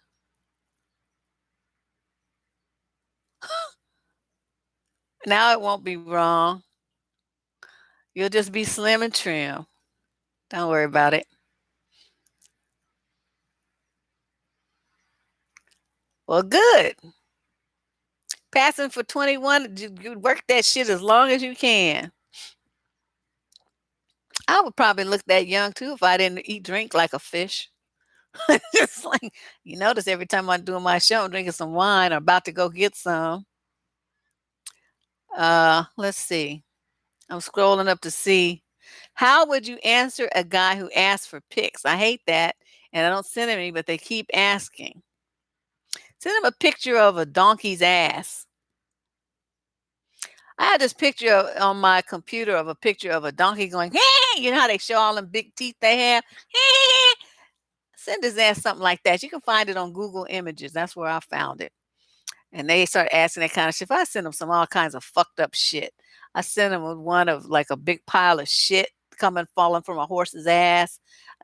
S1: Now it won't be wrong. You'll just be slim and trim. Don't worry about it. Well, good. Passing for 21, you work that shit as long as you can. I would probably look that young too if I didn't eat drink like a fish. It's like you notice every time I'm doing my show, I'm drinking some wine or about to go get some. Let's see. I'm scrolling up to see. How would you answer a guy who asks for pics? I hate that. And I don't send him any, but they keep asking. Send him a picture of a donkey's ass. I had this picture on my computer of a picture of a donkey going, hey, you know how they show all them big teeth they have? Hey, send his ass something like that. You can find it on Google Images. That's where I found it. And they start asking that kind of shit. I send them some all kinds of fucked up shit. I sent them with one of like a big pile of shit coming falling from a horse's ass.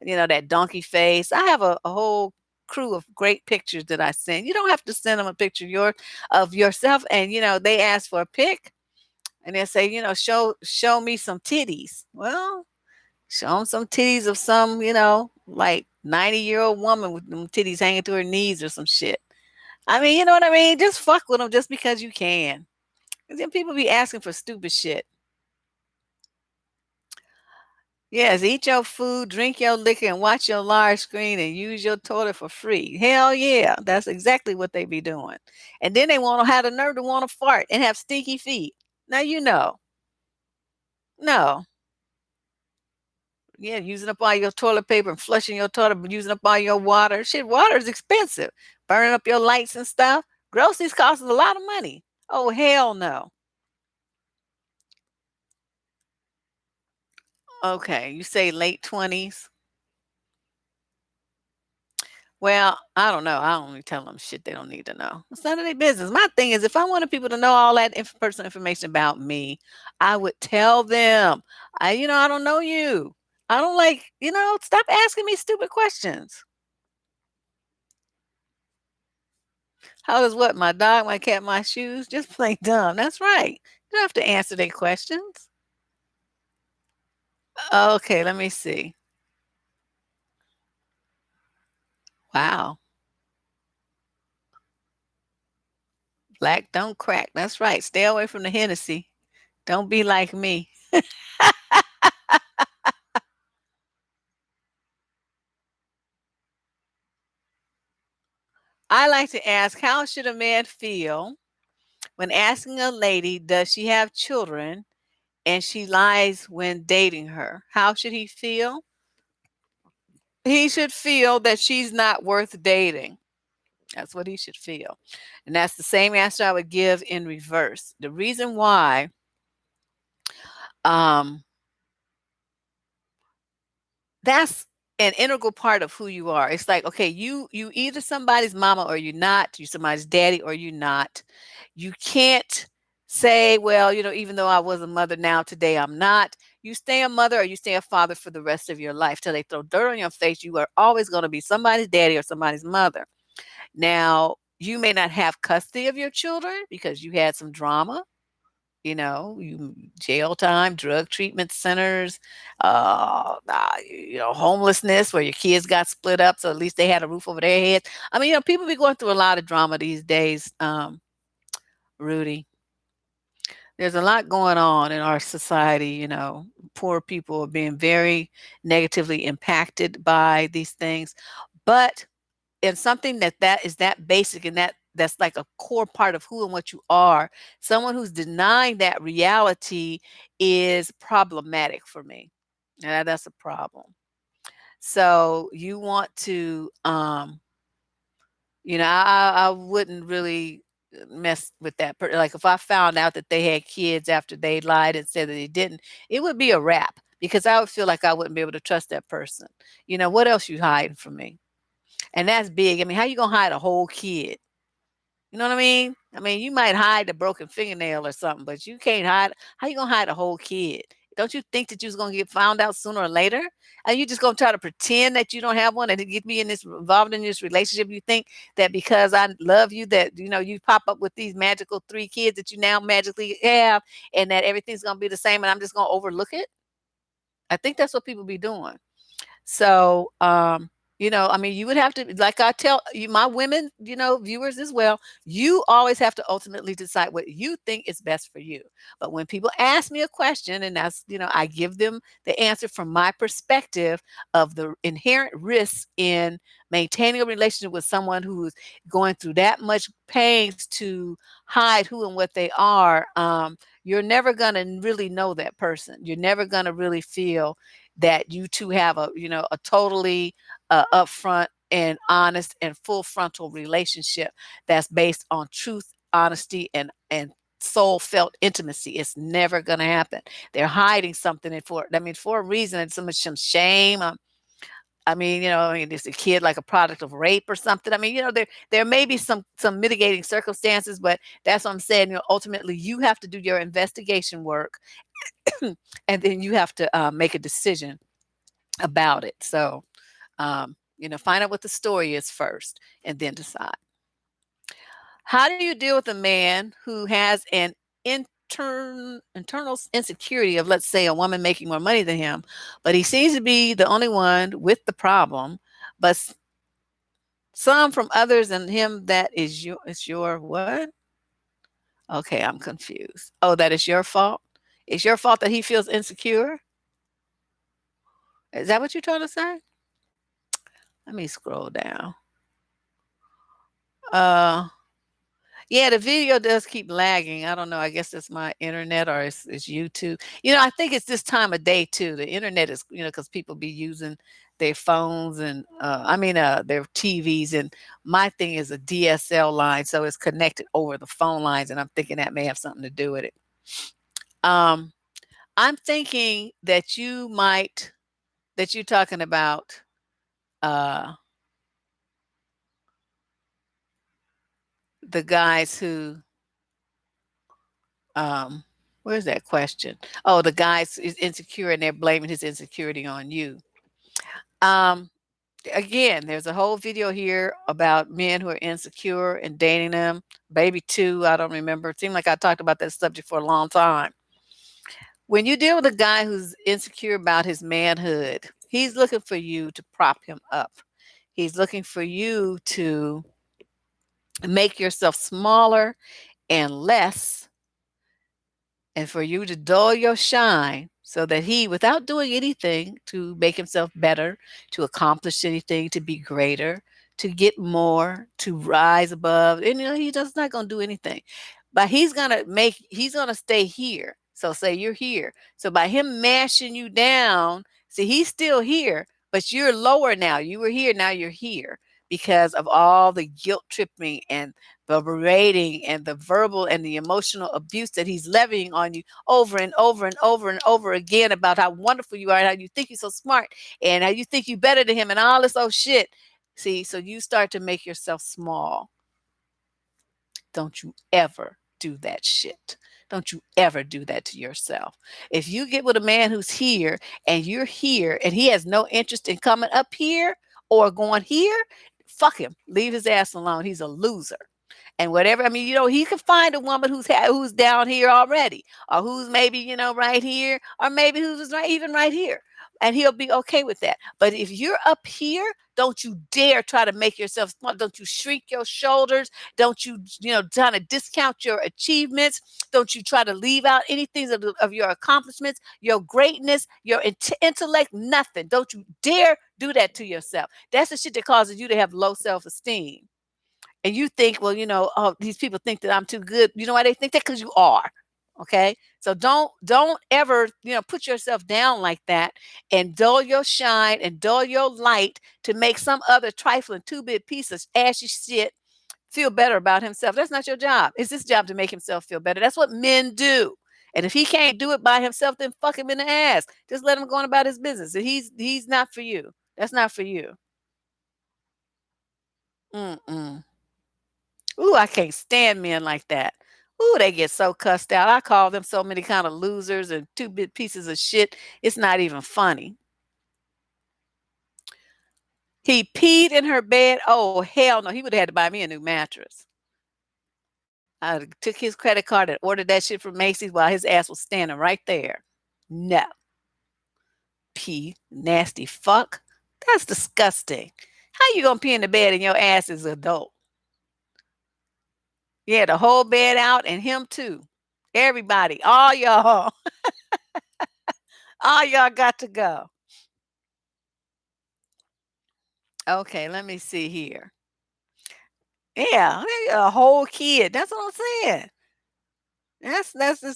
S1: That donkey face. I have a whole crew of great pictures that I send. You don't have to send them a picture of yourself. And they ask for a pic and they say, show me some titties. Well, show them some titties of some, like 90-year-old woman with them titties hanging to her knees or some shit. I mean, you know what I mean? Just fuck with them just because you can. 'Cause then people be asking for stupid shit. Yes, eat your food, drink your liquor, and watch your large screen and use your toilet for free. Hell yeah, that's exactly what they be doing. And then they want to have the nerve to want to fart and have stinky feet. Now no, yeah, using up all your toilet paper and flushing your toilet, but using up all your water. Shit, water is expensive. Burning up your lights and stuff. Groceries cost us a lot of money. Oh hell no. Okay, you say late 20s. Well, I don't know. I only tell them shit they don't need to know. It's none of their business. My thing is, if I wanted people to know all that personal information about me, I would tell them. I don't know you. I don't like, stop asking me stupid questions. How does what? My dog, my cat, my shoes? Just plain dumb. That's right. You don't have to answer their questions. Okay, let me see. Wow. Black don't crack. That's right. Stay away from the Hennessy. Don't be like me. I like to ask, how should a man feel when asking a lady, does she have children, and she lies when dating her? How should he feel? He should feel that she's not worth dating. That's what he should feel. And that's the same answer I would give in reverse. The reason why um, that's an integral part of who you are. It's like, okay, you either somebody's mama or you're not, you somebody's daddy or you're not. You can't say, well, even though I was a mother now, today I'm not. You stay a mother or you stay a father for the rest of your life. Till they throw dirt on your face, you are always going to be somebody's daddy or somebody's mother. Now, you may not have custody of your children because you had some drama, you jail time, drug treatment centers, homelessness where your kids got split up, so at least they had a roof over their heads. I mean, people be going through a lot of drama these days, Rudy. There's a lot going on in our society. Poor people are being very negatively impacted by these things, but and something that is that basic and that's like a core part of who and what you are, someone who's denying that reality is problematic for me. Yeah, that's a problem. So you want to, I wouldn't really mess with that. Like if I found out that they had kids after they lied and said that they didn't, it would be a wrap because I would feel like I wouldn't be able to trust that person. What else you hiding from me? And that's big. I mean, how you gonna hide a whole kid? You know what I mean? I mean, you might hide a broken fingernail or something, but you can't hide. How you gonna hide a whole kid? Don't you think that you was gonna get found out sooner or later? And you just gonna try to pretend that you don't have one and to get me in this involved in this relationship? You think that because I love you, that you pop up with these magical three kids that you now magically have, and that everything's gonna be the same, and I'm just gonna overlook it? I think that's what people be doing. So, I mean, you would have to, like I tell you, my women, viewers as well, you always have to ultimately decide what you think is best for you. But when people ask me a question, and that's, I give them the answer from my perspective of the inherent risks in maintaining a relationship with someone who's going through that much pains to hide who and what they are. You're never going to really know that person. You're never going to really feel that you two have a totally upfront and honest and full frontal relationship that's based on truth, honesty, and soul felt intimacy. It's never going to happen. They're hiding something, and for a reason, and some shame. Is a kid like a product of rape or something? I mean, there may be some mitigating circumstances, but that's what I'm saying. Ultimately, you have to do your investigation work, and then you have to make a decision about it. So, find out what the story is first and then decide. How do you deal with a man who has an internal insecurity of, let's say, a woman making more money than him, but he seems to be the only one with the problem, but some from others and him that is your what? Okay, I'm confused. Oh, that is your fault? It's your fault that he feels insecure? Is that what you're trying to say? Let me scroll down. Uh Yeah, the video does keep lagging. I don't know. I guess it's my internet or it's YouTube. I think it's this time of day too. The internet is, because people be using their phones and their TVs, and my thing is a DSL line, so it's connected over the phone lines, and I'm thinking that may have something to do with it. Um, I'm thinking that you're talking about uh the guys who um where's that question? Oh, the guy's is insecure and they're blaming his insecurity on you. um Again, there's a whole video here about men who are insecure and dating them. Baby two, I don't remember. It seemed like I talked about that subject for a long time. When you deal with a guy who's insecure about his manhood, he's looking for you to prop him up. He's looking for you to make yourself smaller and less, and for you to dull your shine so that he, without doing anything to make himself better, to accomplish anything, to be greater, to get more, to rise above, and he's just not going to do anything. But he's going to stay here. So say you're here. So by him mashing you down, see, he's still here, but you're lower now. You were here, now you're here because of all the guilt tripping and the berating and the verbal and the emotional abuse that he's levying on you over and over and over and over again about how wonderful you are and how you think you're so smart and how you think you're better than him and all this old shit. See, so you start to make yourself small. Don't you ever do that shit. Don't you ever do that to yourself. If you get with a man who's here and you're here and he has no interest in coming up here or going here, fuck him. Leave his ass alone. He's a loser. And whatever, I mean, he could find a woman who's down here already, or who's maybe, right here, or maybe who's right, even right here. And he'll be okay with that. But if you're up here, don't you dare try to make yourself small. Don't you shrink your shoulders. Don't you, try to discount your achievements. Don't you try to leave out anything of your accomplishments, your greatness, your intellect, nothing. Don't you dare do that to yourself. That's the shit that causes you to have low self-esteem. And you think, well, oh, these people think that I'm too good. You know why they think that? Because you are. Okay. So don't ever, put yourself down like that and dull your shine and dull your light to make some other trifling two-bit piece of ashy shit feel better about himself. That's not your job. It's his job to make himself feel better. That's what men do. And if he can't do it by himself, then fuck him in the ass. Just let him go on about his business. He's not for you. That's not for you. Mm-mm. Ooh, I can't stand men like that. Ooh, they get so cussed out. I call them so many kind of losers and two-bit pieces of shit. It's not even funny. He peed in her bed. Oh, hell no. He would have had to buy me a new mattress. I took his credit card and ordered that shit from Macy's while his ass was standing right there. No. Pee. Nasty fuck. That's disgusting. How you gonna pee in the bed and your ass is adult? Yeah, the whole bed out and him too. Everybody, all y'all got to go. Okay, let me see here. Yeah, a whole kid. That's what I'm saying.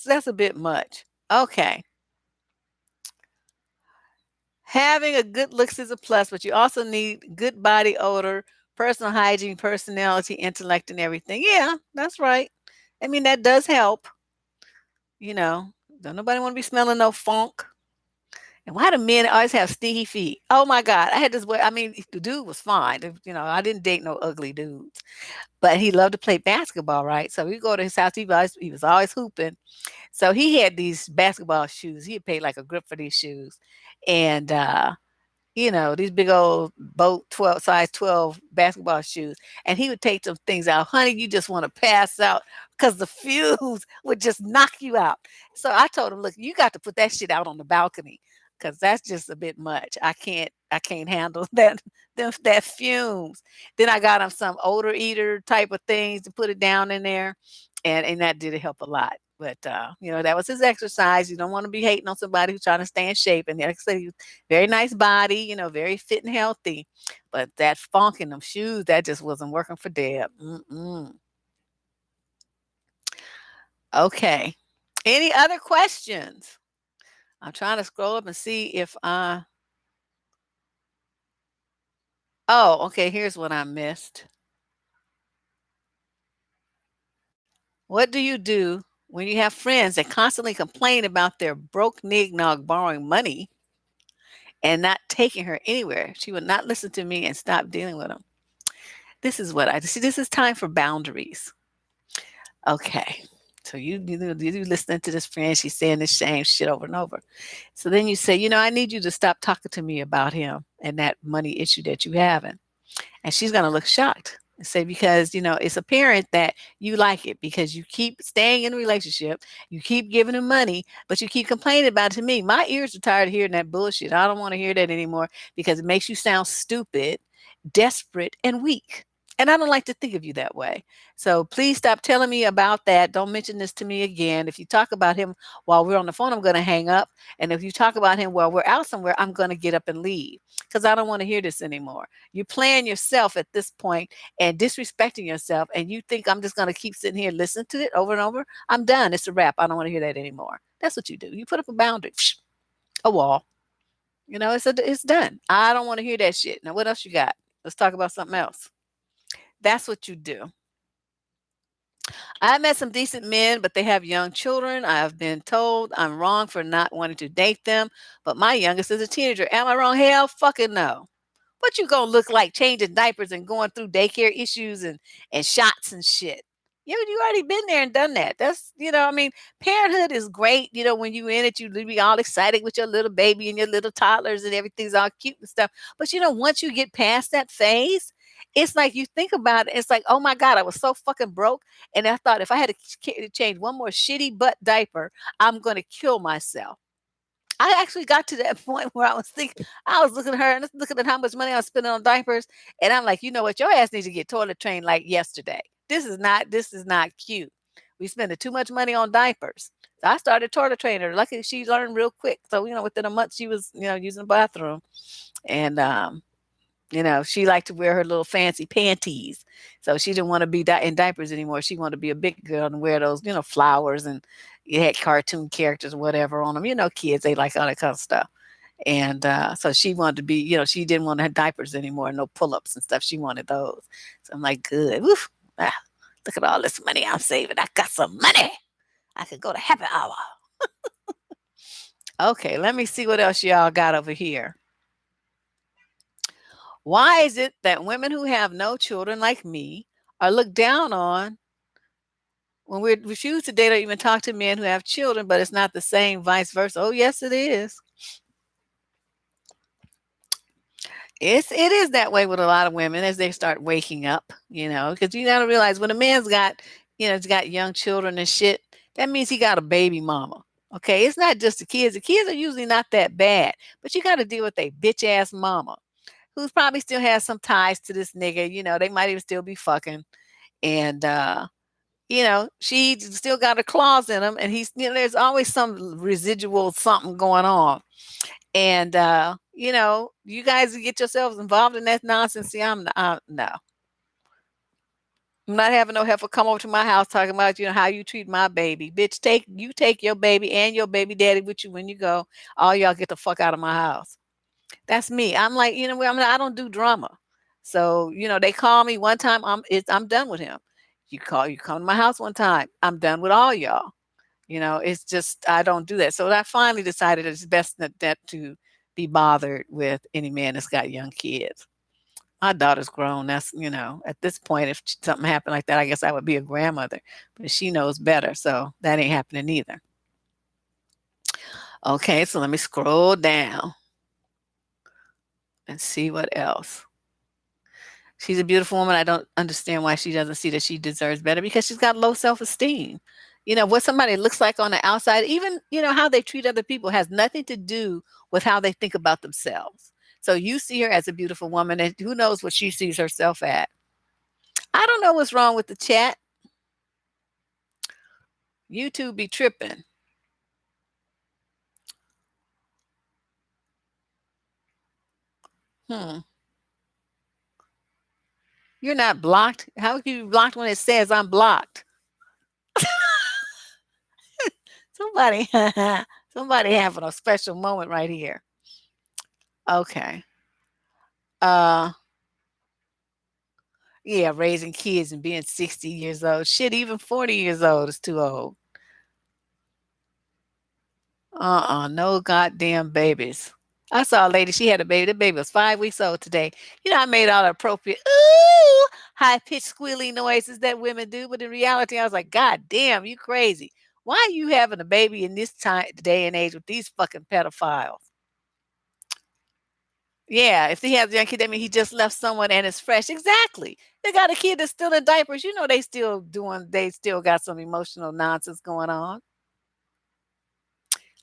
S1: That's a bit much. Okay. Having a good looks is a plus, but you also need good body odor, personal hygiene, personality, intellect, and everything. Yeah, that's right. I mean, that does help. You know, don't nobody want to be smelling no funk. And why do men always have stinky feet? Oh my God. I had this boy. I mean, the dude was fine. I didn't date no ugly dudes, but he loved to play basketball, right? So we go to his house. He was always hooping. So he had these basketball shoes. He had paid like a grip for these shoes. And these big old boat 12 size 12 basketball shoes. And he would take them things out. Honey, you just want to pass out because the fumes would just knock you out. So I told him, look, you got to put that shit out on the balcony because that's just a bit much. I can't handle that fumes. Then I got him some odor eater type of things to put it down in there. And that did help a lot. But that was his exercise. You don't want to be hating on somebody who's trying to stay in shape. And like I said, very nice body, very fit and healthy. But that funk in them shoes, that just wasn't working for Deb. Mm-mm. Okay. Any other questions? I'm trying to scroll up and see if oh, okay, here's what I missed. What do you do when you have friends that constantly complain about their broke nog borrowing money and not taking her anywhere? She would not listen to me and stop dealing with them. This is what I see. This is time for boundaries. Okay. So you listening to this friend, she's saying the same shit over and over. So then you say, I need you to stop talking to me about him and that money issue that you having. And she's gonna look shocked and say, because it's apparent that you like it because you keep staying in a relationship, you keep giving him money, but you keep complaining about it to me. My ears are tired of hearing that bullshit. I don't want to hear that anymore because it makes you sound stupid, desperate, and weak. And I don't like to think of you that way. So please stop telling me about that. Don't mention this to me again. If you talk about him while we're on the phone, I'm going to hang up. And if you talk about him while we're out somewhere, I'm going to get up and leave because I don't want to hear this anymore. You're playing yourself at this point and disrespecting yourself. And you think I'm just going to keep sitting here listening to it over and over. I'm done. It's a wrap. I don't want to hear that anymore. That's what you do. You put up a boundary, a wall. It's done. I don't want to hear that shit. Now, what else you got? Let's talk about something else. That's what you do. I met some decent men, but they have young children. I have been told I'm wrong for not wanting to date them, but my youngest is a teenager. Am I wrong? Hell fucking no. What you gonna look like changing diapers and going through daycare issues and shots and shit? You already been there and done that. That's I mean, parenthood is great. When you in it, you be all excited with your little baby and your little toddlers and everything's all cute and stuff. But once you get past that phase, it's like you think about it. It's like, oh my God, I was so fucking broke, and I thought if I had to change one more shitty butt diaper, I'm gonna kill myself. I actually got to that point where I was looking at her and looking at how much money I was spending on diapers. And I'm like, you know what? Your ass needs to get toilet trained like yesterday. This is not cute. We spending too much money on diapers. So I started toilet training her. Luckily she learned real quick. So, within a month she was, using the bathroom. And She liked to wear her little fancy panties. So she didn't want to be in diapers anymore. She wanted to be a big girl and wear those, flowers, and you had cartoon characters or whatever on them. Kids, they like all that kind of stuff. And so she wanted to be, she didn't want to have diapers anymore, no pull ups and stuff. She wanted those. So I'm like, good. Woof. Ah, look at all this money I'm saving. I got some money. I could go to happy hour. Okay, let me see what else y'all got over here. Why is it that women who have no children like me are looked down on when we refuse to date or even talk to men who have children, but it's not the same, vice versa? Oh, yes, it is. It is that way with a lot of women as they start waking up, because you got to realize when a man's got, he's got young children and shit, that means he got a baby mama. Okay, it's not just the kids. The kids are usually not that bad, but you got to deal with a bitch ass mama who probably still has some ties to this nigga. They might even still be fucking, and she still got her claws in him, and he's, there's always some residual something going on. And you guys get yourselves involved in that nonsense. See, no. I'm not having no heifer come over to my house talking about, how you treat my baby. Bitch, take your baby and your baby daddy with you when you go. All y'all get the fuck out of my house. That's me. I'm like, I don't do drama. So, they call me one time, I'm done with him. You come to my house one time, I'm done with all y'all. It's just I don't do that. So I finally decided it's best that to be bothered with any man that's got young kids. My daughter's grown. That's, at this point, if something happened like that, I guess I would be a grandmother. But she knows better, so that ain't happening either. Okay, so let me scroll down and see what else. She's a beautiful woman. I don't understand why she doesn't see that she deserves better, because she's got low self-esteem. What somebody looks like on the outside, even, how they treat other people, has nothing to do with how they think about themselves. So you see her as a beautiful woman, and who knows what she sees herself at. I don't know what's wrong with the chat. YouTube be tripping. Hmm. You're not blocked. How can you be blocked when it says I'm blocked? Somebody, somebody having a special moment right here. Okay. Uh, yeah, raising kids and being 60 years old. Shit, even 40 years old is too old. No goddamn babies. I saw a lady, she had a baby. The baby was 5 weeks old today. I made all the appropriate, ooh, high pitched squealy noises that women do. But in reality, I was like, God damn, you crazy. Why are you having a baby in this time, day and age with these fucking pedophiles? Yeah, if he has a young kid, that means he just left someone and it's fresh. Exactly. They got a kid that's still in diapers. They still got some emotional nonsense going on.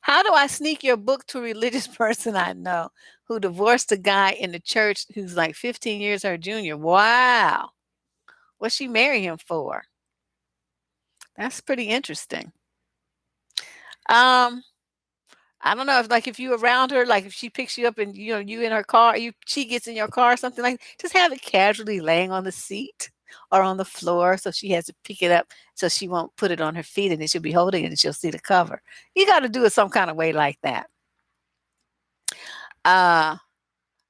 S1: How do I sneak your book to a religious person I know who divorced a guy in the church who's like 15 years her junior? Wow. What'd she marry him for? That's pretty interesting. Um, I don't know if you around her, like if she picks you up and you in her car, she gets in your car or something, like just have it casually laying on the seat or on the floor so she has to pick it up so she won't put it on her feet, and then she'll be holding it and she'll see the cover. You got to do it some kind of way like that. Uh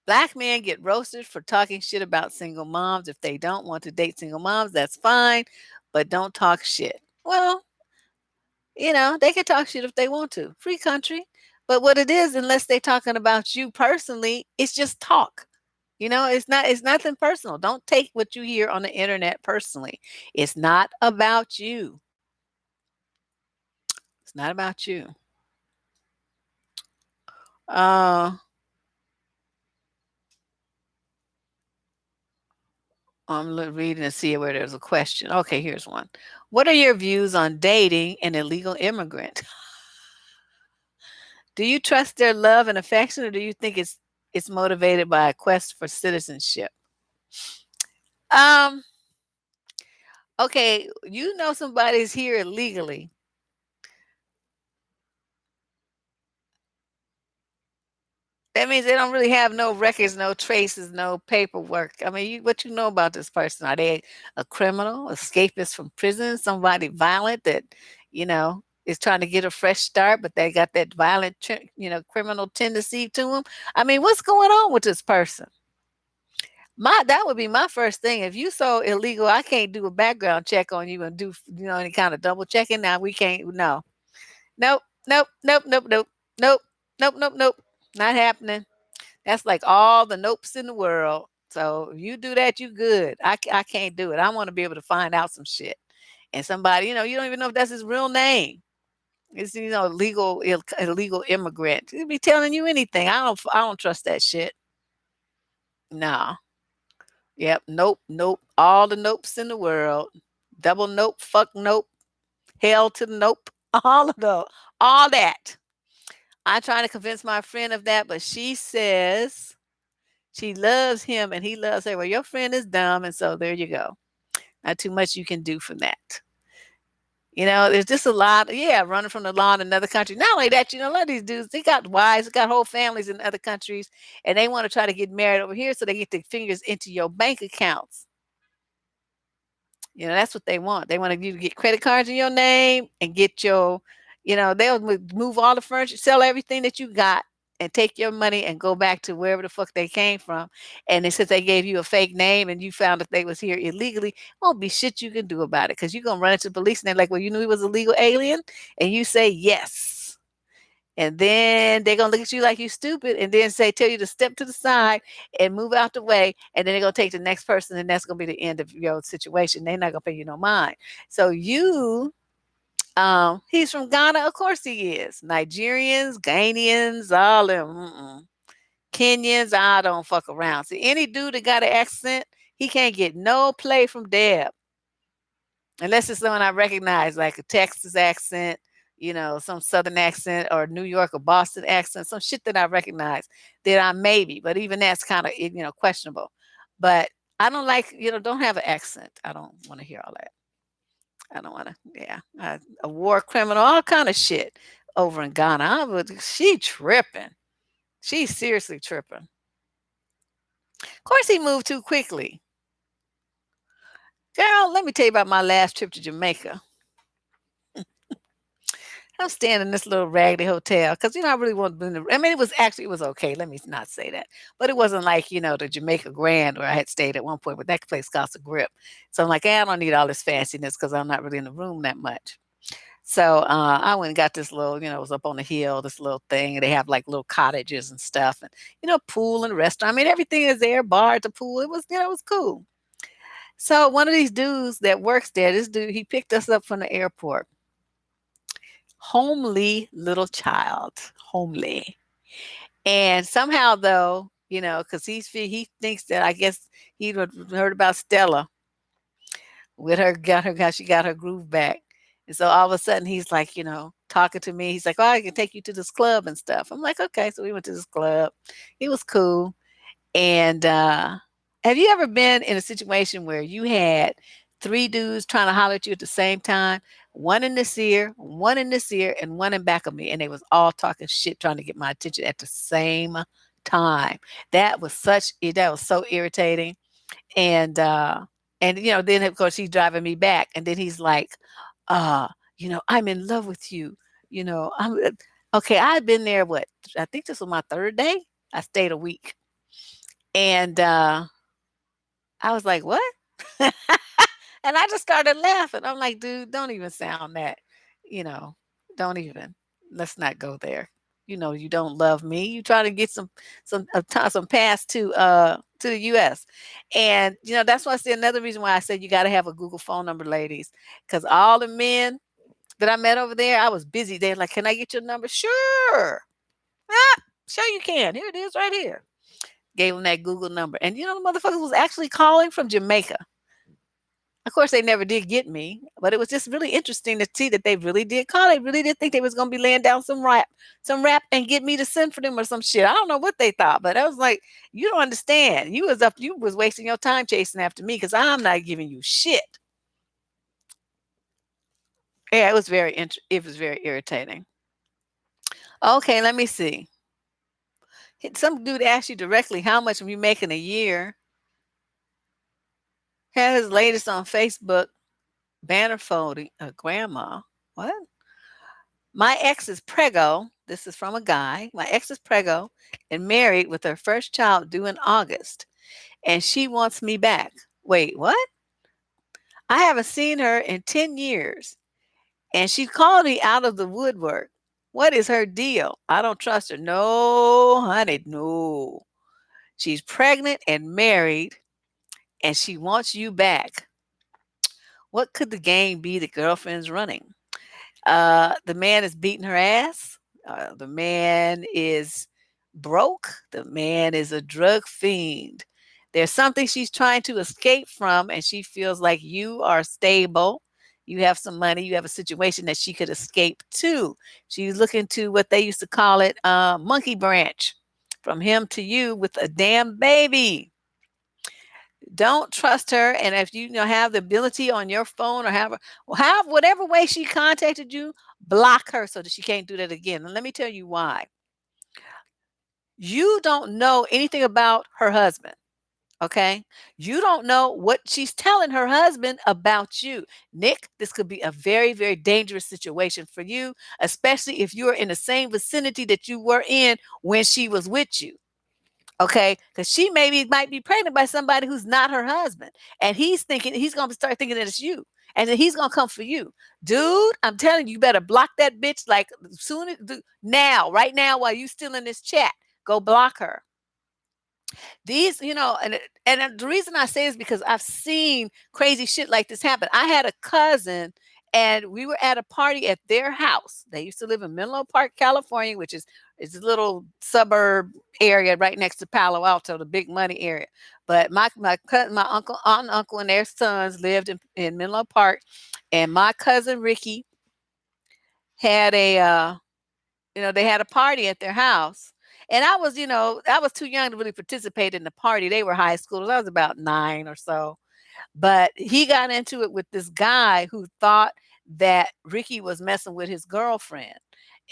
S1: Black men get roasted for talking shit about single moms. If they don't want to date single moms, that's fine, but don't talk shit. Well, they can talk shit if they want to. Free country. But what it is, unless they're talking about you personally, it's just talk. It's nothing personal. Don't take what you hear on the internet personally. It's not about you. It's not about you. Uh I'm reading to see where there's a question. Okay, here's one. What are your views on dating an illegal immigrant? Do you trust their love and affection, or do you think it's motivated by a quest for citizenship? Um, okay, somebody's here illegally. That means they don't really have no records, no traces, no paperwork. I mean, what you know about this person? Are they a criminal, escapist from prison, somebody violent that, is trying to get a fresh start, but they got that violent, criminal tendency to them? I mean, what's going on with this person? That would be my first thing. If you so illegal, I can't do a background check on you and do any kind of double checking. Now we can't. No, nope, nope, nope, nope, nope, nope, nope, nope, nope. Not happening. That's like all the nopes in the world. So if you do that, you good. I can't do it. I want to be able to find out some shit. And somebody, you don't even know if that's his real name. It's illegal immigrant. He'll be telling you anything. I don't trust that shit. No. Yep. Nope. Nope. All the nopes in the world. Double nope. Fuck nope. Hell to the nope. All of those. All that. I try to convince my friend of that, but she says she loves him and he loves her. Well, your friend is dumb, and so there you go. Not too much you can do from that. There's just a lot, yeah, running from the law in another country. Not only that, a lot of these dudes, they got wives, they got whole families in other countries, and they want to try to get married over here so they get their fingers into your bank accounts. That's what they want. They want you to get credit cards in your name and get they'll move all the furniture, sell everything that you got and take your money and go back to wherever the fuck they came from. And since they gave you a fake name and you found that they was here illegally, won't be shit you can do about it because you're going to run into the police and they're like, well, you knew he was a legal alien? And you say, yes. And then they're gonna look at you like you stupid and then tell you to step to the side and move out the way. And then they're gonna take the next person, and that's gonna be the end of your situation. They're not gonna pay you no mind. So he's from Ghana, of course he is. Nigerians, Ghanaians, all them. Kenyans, I don't fuck around. See, any dude that got an accent, he can't get no play from Deb. Unless it's someone I recognize, like a Texas accent, some Southern accent or New York or Boston accent, some shit that I recognize that I maybe, but even that's kind of, questionable. But I don't like, don't have an accent. I don't want to hear all that. I don't want to, yeah. A war criminal, all kind of shit over in Ghana. She tripping. She's seriously tripping. Of course, he moved too quickly. Girl, let me tell you about my last trip to Jamaica. I'm staying in this little raggedy hotel because I really want to. I mean, it was okay. Let me not say that, but it wasn't like the Jamaica Grand where I had stayed at one point. But that place cost a grip, so I'm like, I don't need all this fanciness because I'm not really in the room that much. So I went and got this little, it was up on the hill, this little thing. And they have like little cottages and stuff, and pool and restaurant. I mean, everything is there. Bar at the pool. It was, it was cool. So one of these dudes that works there, this dude, he picked us up from the airport. Homely little child, homely. And somehow though, because he thinks that I guess he heard about Stella with her, she got her groove back. And so all of a sudden he's like, talking to me. He's like, oh, I can take you to this club and stuff. I'm like, okay. So we went to this club. It was cool. And have you ever been in a situation where you had three dudes trying to holler at you at the same time? One in this ear, one in this ear, and one in back of me. And they was all talking shit, trying to get my attention at the same time. That was so irritating. And then of course he's driving me back. And then he's like, uh, I'm in love with you. I'm okay. I've been there, I think this was my third day. I stayed a week. And I was like, "What?" And I just started laughing. I'm like, "Dude, don't even sound that, you know, don't even. Let's not go there. You don't love me. You try to get some pass to the US." And that's why I say another reason why I said you got to have a Google phone number, ladies, because all the men that I met over there, I was busy. They're like, "Can I get your number?" Sure. Sure you can. Here it is right here. Gave them that Google number. And the motherfuckers was actually calling from Jamaica. Of course, they never did get me, but it was just really interesting to see that they really did call. They really did think they was gonna be laying down some rap and get me to send for them or some shit. I don't know what they thought, but I was like, you don't understand. You was wasting your time chasing after me because I'm not giving you shit. Yeah, it was very irritating. Okay, let me see. Some dude asked you directly how much you make in a year. Had his latest on Facebook banner folding. Grandma. What? My ex is prego. This is from a guy. My ex is prego and married with her first child due in August. And she wants me back. Wait, what? I haven't seen her in 10 years. And she called me out of the woodwork. What is her deal? I don't trust her. No, honey, no. She's pregnant and married, and she wants you back. What could the game be the girlfriend's running? The man is beating her ass. The man is broke. The man is a drug fiend. There's something she's trying to escape from, and she feels like you are stable. You have some money. You have a situation that she could escape to. She's looking to what they used to call it monkey branch from him to you with a damn baby. Don't trust her. And if you know have the ability on your phone or have whatever way she contacted you, block her so that she can't do that again. And let me tell you why. You don't know anything about her husband. Okay. You don't know what she's telling her husband about you. Nick, this could be a very, very dangerous situation for you, especially if you're in the same vicinity that you were in when she was with you. Okay, because she maybe might be pregnant by somebody who's not her husband, and he's thinking he's gonna start thinking that it's you, and then he's gonna come for you, dude. I'm telling you, you better block that bitch like soon as now, right now, while you still in this chat. Go block her. These, and the reason I say is because I've seen crazy shit like this happen. I had a cousin, and we were at a party at their house. They used to live in Menlo Park, California, which is a little suburb area right next to Palo Alto, the big money area. But my cousin, my uncle, aunt, and uncle, and their sons lived in Menlo Park, and my cousin Ricky had they had a party at their house. And I was too young to really participate in the party. They were high schoolers. I was about 9 or so. But he got into it with this guy who thought that Ricky was messing with his girlfriend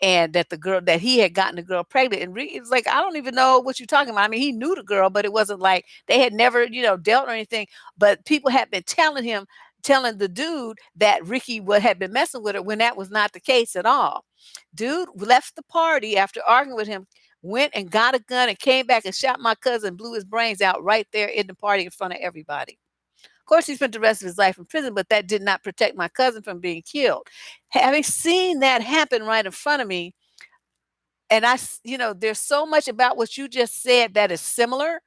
S1: and that he had gotten the girl pregnant. And Ricky was like, I don't even know what you're talking about. I mean, he knew the girl, but it wasn't like they had never, dealt or anything. But people had been telling the dude that Ricky would had been messing with her when that was not the case at all. Dude left the party after arguing with him, went and got a gun and came back and shot my cousin, blew his brains out right there in the party in front of everybody. Of course, he spent the rest of his life in prison, but that did not protect my cousin from being killed. Having seen that happen right in front of me, and there's so much about what you just said that is similar.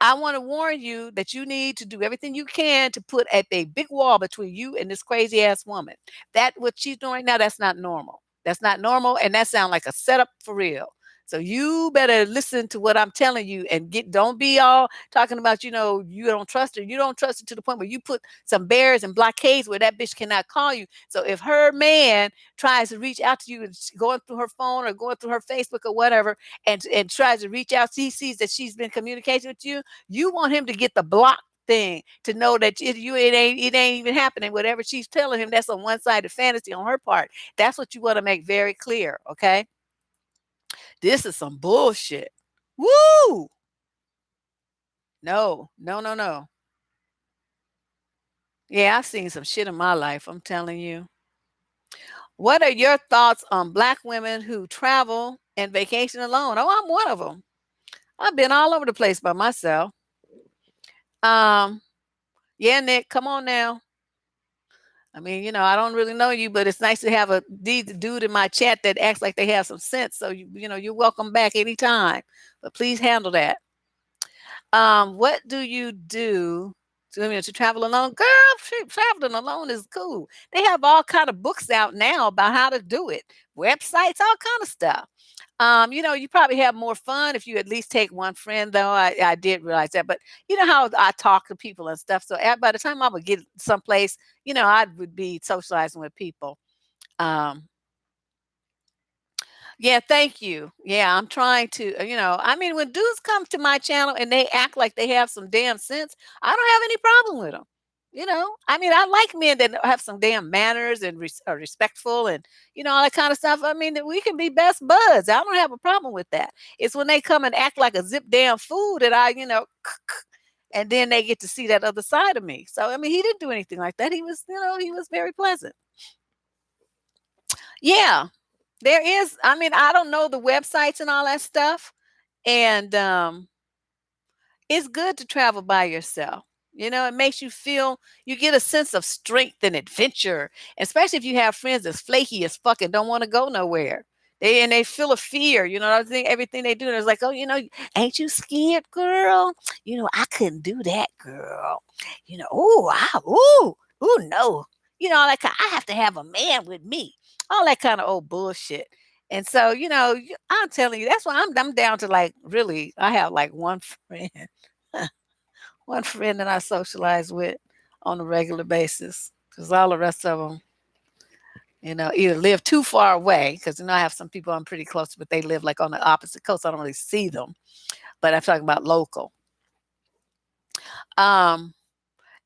S1: I want to warn you that you need to do everything you can to put a big wall between you and this crazy ass woman. That what she's doing right now, that's not normal. That's not normal, and that sounds like a setup for real. So you better listen to what I'm telling you and don't be all talking about, you don't trust her. You don't trust her to the point where you put some barriers and blockades where that bitch cannot call you. So if her man tries to reach out to you and going through her phone or going through her Facebook or whatever, and tries to reach out, he sees that she's been communicating with you. You want him to get the block thing to know that it ain't even happening. Whatever she's telling him, that's a one-sided fantasy on her part. That's what you want to make very clear. Okay, this is some bullshit. Woo! No, no, no, no. Yeah, I've seen some shit in my life. I'm telling you. What are your thoughts on black women who travel and vacation alone? Oh, I'm one of them. I've been all over the place by myself. Um, yeah, Nick, come on now. I mean, I don't really know you, but it's nice to have a dude in my chat that acts like they have some sense. So you're welcome back anytime. But please handle that. What do you do to travel alone? Girl, traveling alone is cool. They have all kind of books out now about how to do it, websites, all kind of stuff. You probably have more fun if you at least take one friend, though. I did realize that, but you know how I talk to people and stuff. So by the time I would get someplace, I would be socializing with people. Um, yeah, thank you. Yeah, I'm trying to, I mean, when dudes come to my channel and they act like they have some damn sense, I don't have any problem with them. I mean, I like men that have some damn manners and are respectful and all that kind of stuff. I mean, we can be best buds. I don't have a problem with that. It's when they come and act like a zip damn fool that and then they get to see that other side of me. So I mean, he didn't do anything like that. He was very pleasant. Yeah, there is. I mean, I don't know the websites and all that stuff, and it's good to travel by yourself. It makes you feel you get a sense of strength and adventure, especially if you have friends that's flaky as fuck and don't want to go nowhere. They feel a fear, I think everything they do. And it's like, oh, ain't you scared, girl? I couldn't do that, girl. No. Like I have to have a man with me. All that kind of old bullshit. And so, I'm telling you, that's why I'm down to like really, I have like one friend. One friend that I socialize with on a regular basis because all the rest of them, either live too far away because I have some people I'm pretty close to, but they live like on the opposite coast. I don't really see them, but I'm talking about local. Um,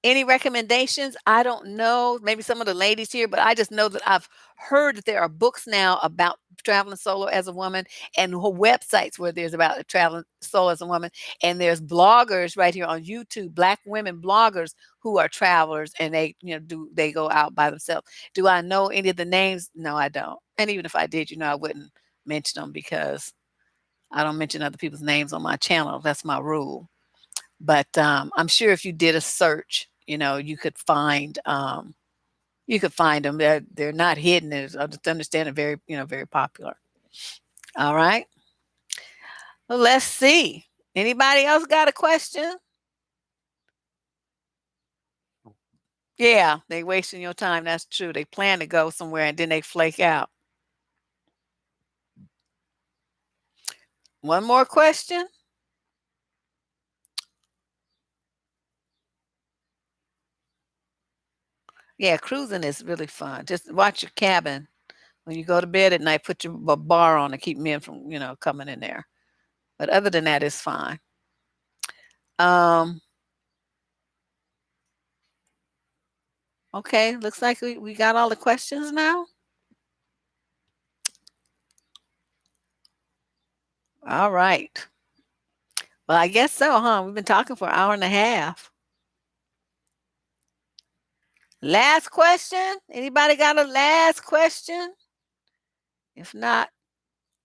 S1: Any recommendations? I don't know. Maybe some of the ladies here, but I just know that I've heard that there are books now about traveling solo as a woman and websites where there's about traveling solo as a woman. And there's bloggers right here on YouTube, Black women bloggers who are travelers and they go out by themselves. Do I know any of the names? No, I don't. And even if I did, I wouldn't mention them because I don't mention other people's names on my channel. That's my rule. But I'm sure if you did a search, you could find them. They're not hidden. I just understand it very, very popular. All right. Well, let's see. Anybody else got a question? Yeah, they wasting your time. That's true. They plan to go somewhere and then they flake out. One more question. Yeah, cruising is really fun. Just watch your cabin when you go to bed at night. Put your bar on to keep men from coming in there. But other than that, it's fine. Um, okay, looks like we got all the questions now. All right. Well, I guess so, huh? We've been talking for an hour and a half. Last question. Anybody got a last question? If not,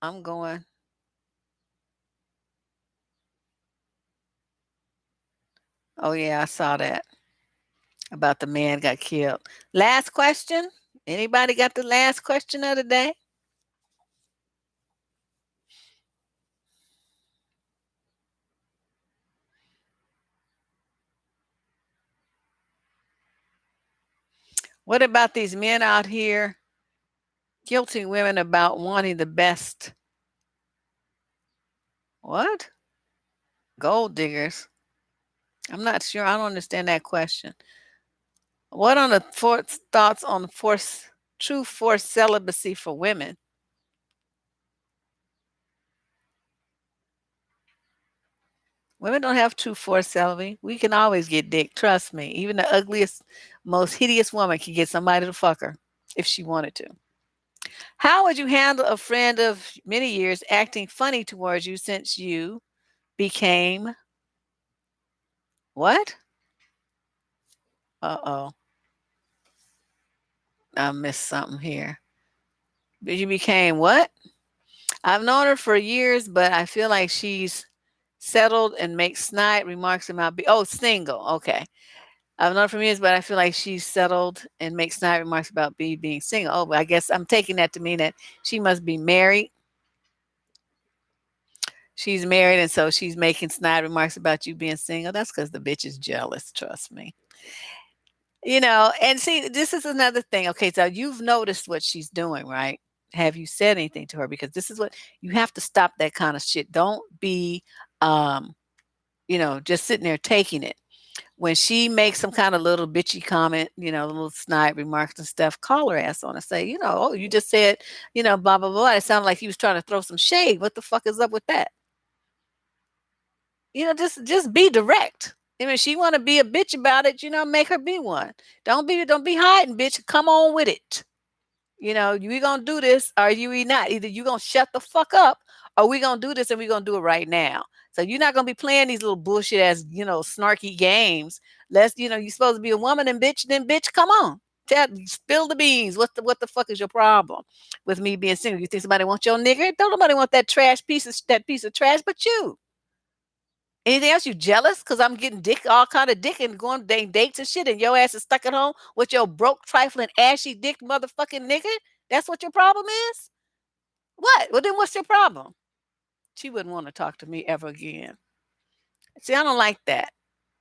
S1: I'm going. Oh, yeah, I saw that about the man got killed. Last question. Anybody got the last question of the day? What about these men out here guilting women about wanting the best? What? Gold diggers? I'm not sure. I don't understand that question. What on the thoughts on true forced celibacy for women? Women don't have true forced celibacy. We can always get dick. Trust me. Even the ugliest, most hideous woman can get somebody to fuck her if she wanted to. How would you handle a friend of many years acting funny towards you since you became what? Uh-oh. I missed something here. You became what? I've known her for years, but I feel like she's settled and makes snide remarks about single. Okay. I've known her for years, but I feel like she's settled and makes snide remarks about being single. Oh, but I guess I'm taking that to mean that she must be married. She's married, and so she's making snide remarks about you being single. That's because the bitch is jealous. Trust me. And see, this is another thing. Okay, so you've noticed what she's doing, right? Have you said anything to her? Because this is what you have to stop that kind of shit. Don't be, um, just sitting there taking it. When she makes some kind of little bitchy comment, little snide remarks and stuff, call her ass on and say, oh, you just said, blah, blah, blah. It sounded like he was trying to throw some shade. What the fuck is up with that? Just be direct. If she want to be a bitch about it, make her be one. Don't be hiding, bitch. Come on with it. We gonna do this, or we not. Either you gonna shut the fuck up, or we gonna do this, and we gonna do it right now. So you're not gonna be playing these little bullshit ass, snarky games. You're supposed to be a woman, and bitch, come on. Spill the beans. What the fuck is your problem with me being single? You think somebody wants your nigger? Don't nobody want that piece of trash, but you. Anything else? You jealous? Cause I'm getting dick, all kind of dick, and going dates and shit, and your ass is stuck at home with your broke, trifling, ashy dick, motherfucking nigga. That's what your problem is. What? Well, then what's your problem? She wouldn't want to talk to me ever again. See, I don't like that.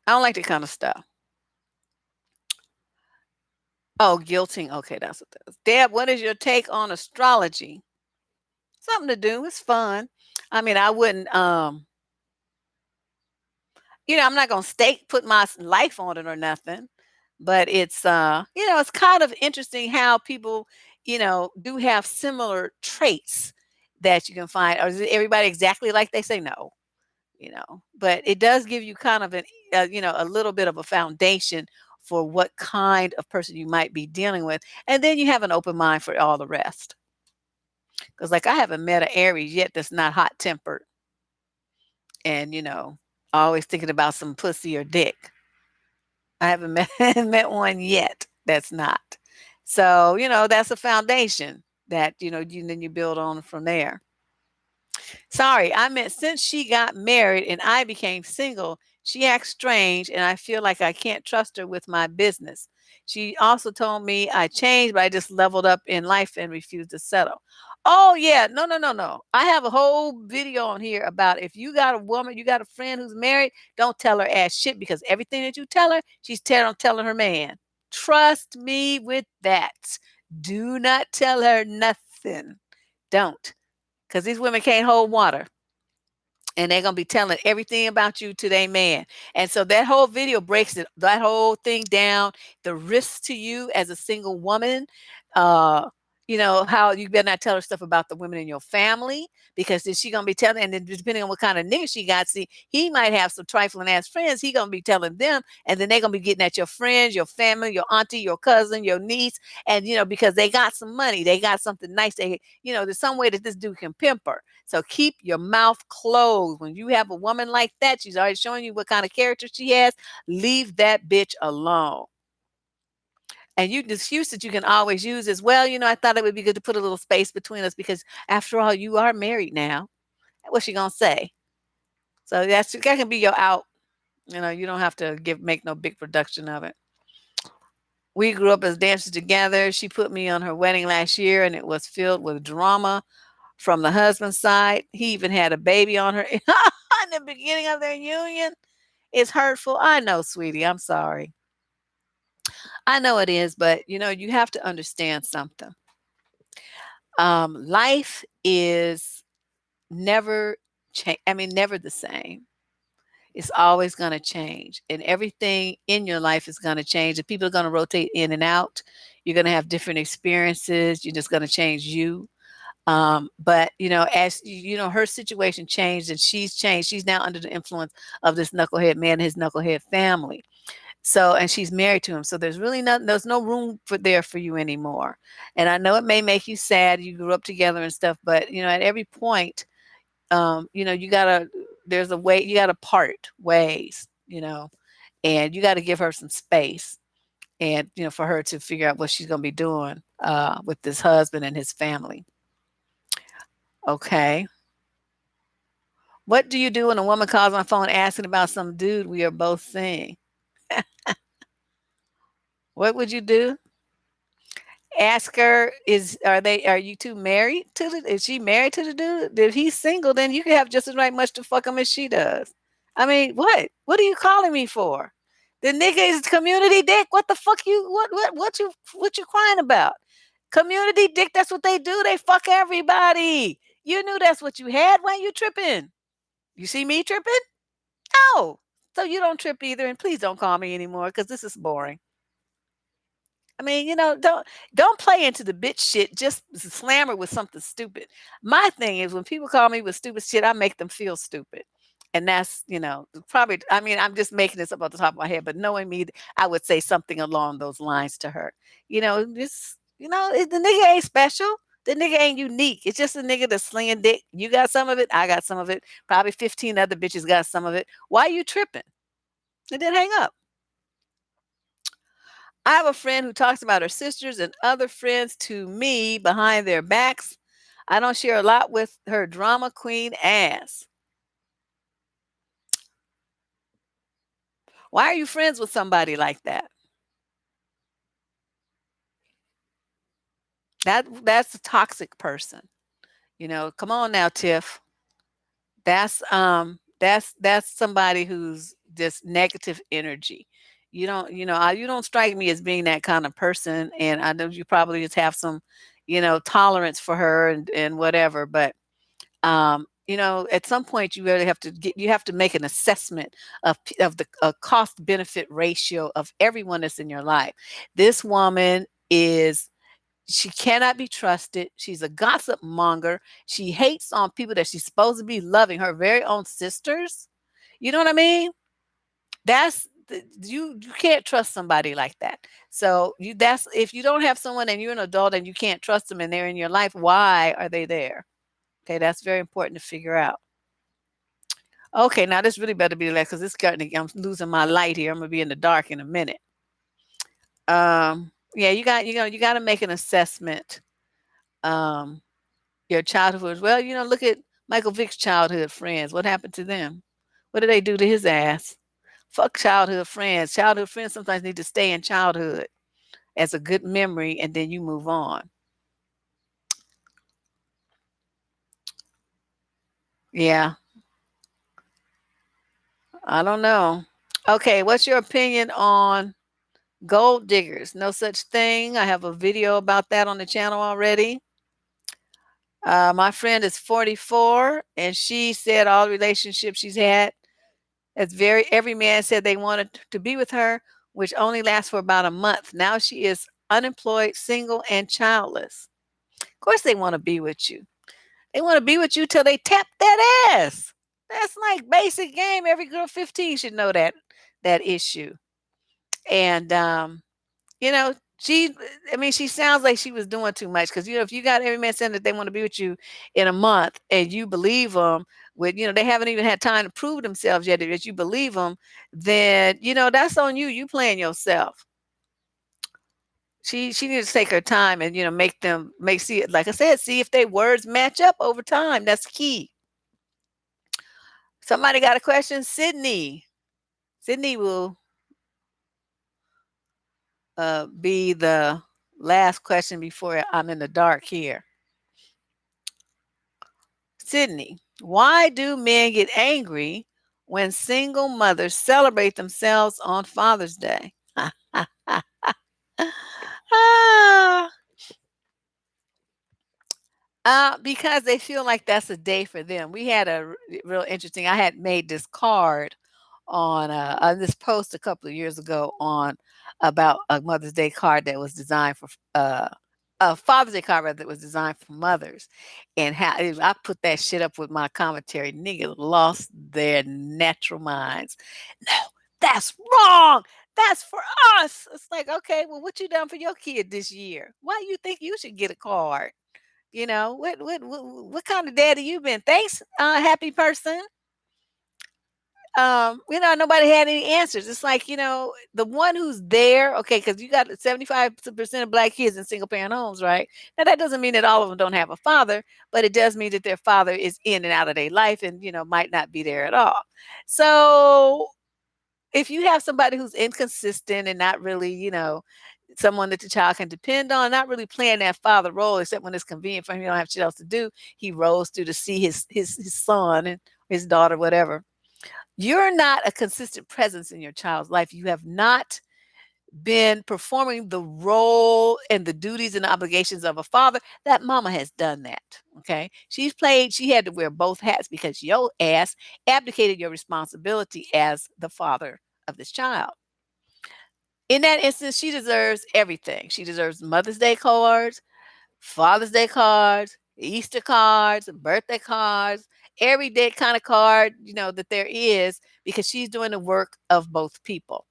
S1: I don't like that kind of stuff. Oh, guilting. Okay, that's what that is. Deb, what is your take on astrology? Something to do. It's fun. I mean, I wouldn't. I'm not gonna put my life on it or nothing, but it's kind of interesting how people, do have similar traits that you can find. Or is everybody exactly like they say? No, but it does give you kind of a little bit of a foundation for what kind of person you might be dealing with, and then you have an open mind for all the rest. Because like I haven't met an Aries yet that's not hot tempered and always thinking about some pussy or dick. I haven't met one yet that's not. So, that's a foundation that, then you build on from there. Sorry, I meant since she got married and I became single, she acts strange and I feel like I can't trust her with my business. She also told me I changed, but I just leveled up in life and refused to settle. Oh, yeah. No, no, no, no. I have a whole video on here about if you got a woman, you got a friend who's married, don't tell her ass shit because everything that you tell her, she's telling her man. Trust me with that. Do not tell her nothing. Don't. Because these women can't hold water and they're gonna be telling everything about you to their man. And so that whole video breaks that whole thing down, the risks to you as a single woman. Uh, how you better not tell her stuff about the women in your family because then she gonna be telling, and then depending on what kind of nigga she got, see, he might have some trifling ass friends. He gonna be telling them, and then they're gonna be getting at your friends, your family, your auntie, your cousin, your niece, and because they got some money, they got something nice. There's some way that this dude can pimp her. So keep your mouth closed. When you have a woman like that, she's already showing you what kind of character she has. Leave that bitch alone. And the excuse that you can always use is, well, I thought it would be good to put a little space between us because after all, you are married now. What's she gonna say? So that can be your out. You don't have to make no big production of it. We grew up as dancers together. She put me on her wedding last year, and it was filled with drama from the husband's side. He even had a baby on her in the beginning of their union. It's hurtful. I know, sweetie. I'm sorry. I know it is, but you have to understand something. Life is never never the same. It's always going to change, and everything in your life is going to change. And people are going to rotate in and out. You're going to have different experiences. You're just going to change you. But as her situation changed and she's changed. She's now under the influence of this knucklehead man and his knucklehead family. So, and she's married to him. So there's no room for you anymore. And I know it may make you sad. You grew up together and stuff, but at every point, there's a way, you gotta part ways, and you got to give her some space and, for her to figure out what she's going to be doing, with this husband and his family. Okay. What do you do when a woman calls my phone asking about some dude we are both seeing? What would you do? Ask her, are you two married to is she married to the dude? If he's single, then you can have just as much to fuck him as she does. I mean, what? What are you calling me for? The nigga is community dick. What the fuck what you crying about? Community dick, that's what they do. They fuck everybody. You knew that's what you had. Why you tripping? You see me tripping? No. So you don't trip either, and please don't call me anymore because this is boring. I mean, don't play into the bitch shit. Just slam her with something stupid. My thing is when people call me with stupid shit, I make them feel stupid. And that's, probably, I mean, I'm just making this up off the top of my head, but knowing me, I would say something along those lines to her. The nigga ain't special. The nigga ain't unique. It's just a nigga that's slinging dick. You got some of it. I got some of it. Probably 15 other bitches got some of it. Why are you tripping? And then hang up. I have a friend who talks about her sisters and other friends to me behind their backs. I don't share a lot with her drama queen ass. Why are you friends with somebody like that? That's a toxic person. Come on now, Tiff. That's somebody who's just negative energy. You don't strike me as being that kind of person, and I know you probably just have some, tolerance for her and whatever, but at some point you really have to make an assessment of the cost benefit ratio of everyone that's in your life. This woman is she cannot be trusted. She's a gossip monger. She hates on people that she's supposed to be loving, her very own sisters. You know what I mean? You can't trust somebody like that. So that's if you don't have someone and you're an adult and you can't trust them and they're in your life, why are they there? Okay, that's very important to figure out. Okay, now this really better be less because I'm losing my light here. I'm gonna be in the dark in a minute. Yeah, you got to make an assessment. Um, your childhood. Well, look at Michael Vick's childhood friends. What happened to them? What did they do to his ass? Fuck childhood friends. Childhood friends sometimes need to stay in childhood as a good memory, and then you move on. Yeah, I don't know. Okay, what's your opinion on gold diggers? No such thing. I have a video about that on the channel already. My friend is 44, and she said all relationships she's had, every man said they wanted to be with her, which only lasts for about a month. Now she is unemployed, single, and childless. Of course, they want to be with you. They want to be with you till they tap that ass. That's like basic game. Every girl 15 should know that issue. And you know, she I mean, she sounds like she was doing too much because if you got every man saying that they want to be with you in a month and you believe them they haven't even had time to prove themselves yet, if you believe them, then that's on you. You playing yourself. She needs to take her time and see it. Like I said, see if they words match up over time. That's key. Somebody got a question? Sydney will be the last question before I'm in the dark here. Sydney, why do men get angry when single mothers celebrate themselves on Father's Day? Ah, because they feel like that's a day for them. We had real interesting. I had made this card on this post a couple of years ago on about a Mother's Day card that was designed for a Father's Day card rather that was designed for mothers, and how I put that shit up with my commentary. Nigga lost their natural minds. No, that's wrong. That's for us. It's like, okay, well, what you done for your kid this year? Why you think you should get a card? What kind of daddy you been? Thanks, happy person. Nobody had any answers. It's like, the one who's there, okay, because you got 75% of Black kids in single parent homes, right? Now, that doesn't mean that all of them don't have a father, but it does mean that their father is in and out of their life and, might not be there at all. So if you have somebody who's inconsistent and not really, someone that the child can depend on, not really playing that father role, except when it's convenient for him, you don't have shit else to do. He rolls through to see his son and his daughter, whatever. You're not a consistent presence in your child's life. You have not been performing the role and the duties and obligations of a father. That mama has done that. Okay. She had to wear both hats because your ass abdicated your responsibility as the father of this child. In that instance, she deserves everything. She deserves Mother's Day cards, Father's Day cards, Easter cards, birthday cards, every dead kind of card, that there is, because she's doing the work of both people.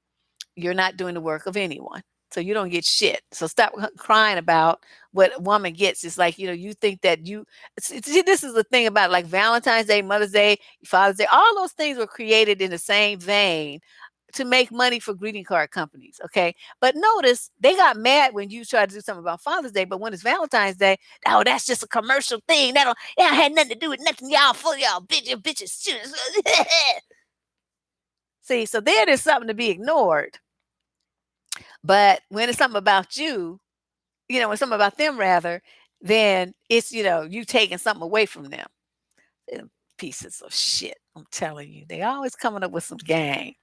S1: You're not doing the work of anyone. So you don't get shit. So stop crying about what a woman gets. It's like, you think that see, this is the thing about like Valentine's Day, Mother's Day, Father's Day, all those things were created in the same vein to make money for greeting card companies. Okay. But notice they got mad when you tried to do something about Father's Day, but when it's Valentine's Day, oh, that's just a commercial thing. That had nothing to do with nothing. Y'all full y'all bitches. See, so there's something to be ignored. But when it's something about you, when something about them rather, then it's, you taking something away from them. Them pieces of shit. I'm telling you, they always coming up with some game.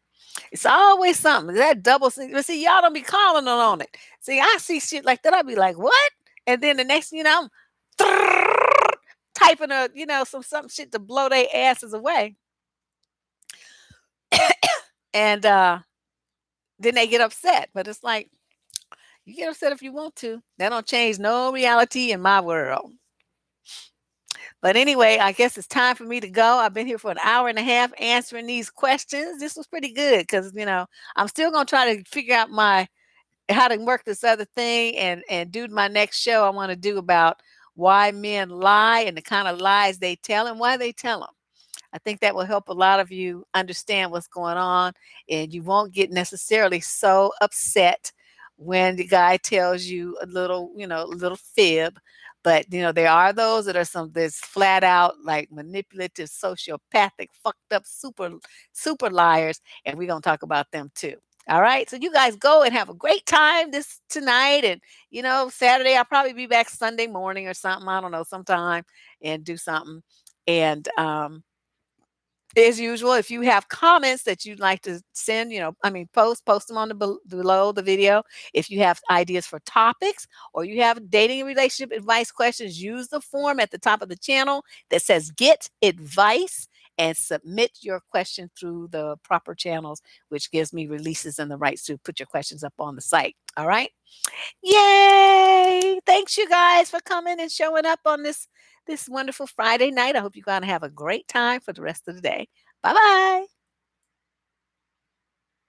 S1: It's always something. That double thing. But see, y'all don't be calling on it. See, I see shit like that. I'll be like, what? And then the next thing I'm typing some shit to blow their asses away. And then they get upset. But it's like, you get upset if you want to. That don't change no reality in my world. But anyway, I guess it's time for me to go. I've been here for an hour and a half answering these questions. This was pretty good because, I'm still going to try to figure out how to work this other thing and do my next show I want to do about why men lie and the kind of lies they tell and why they tell them. I think that will help a lot of you understand what's going on, and you won't get necessarily so upset when the guy tells you a little fib. But there are those that are that's flat out like manipulative, sociopathic, fucked up, super liars, and we're gonna talk about them too. All right, so you guys go and have a great time tonight, and Saturday I'll probably be back Sunday morning or something. I don't know, sometime, and do something. And as usual, if you have comments that you'd like to send, post them on below the video. If you have ideas for topics or you have dating and relationship advice questions, use the form at the top of the channel that says "Get Advice" and submit your question through the proper channels, which gives me releases and the rights to put your questions up on the site. All right. Yay! Thanks you guys for coming and showing up on this wonderful Friday night. I hope you're going to have a great time for the rest of the day. Bye-bye.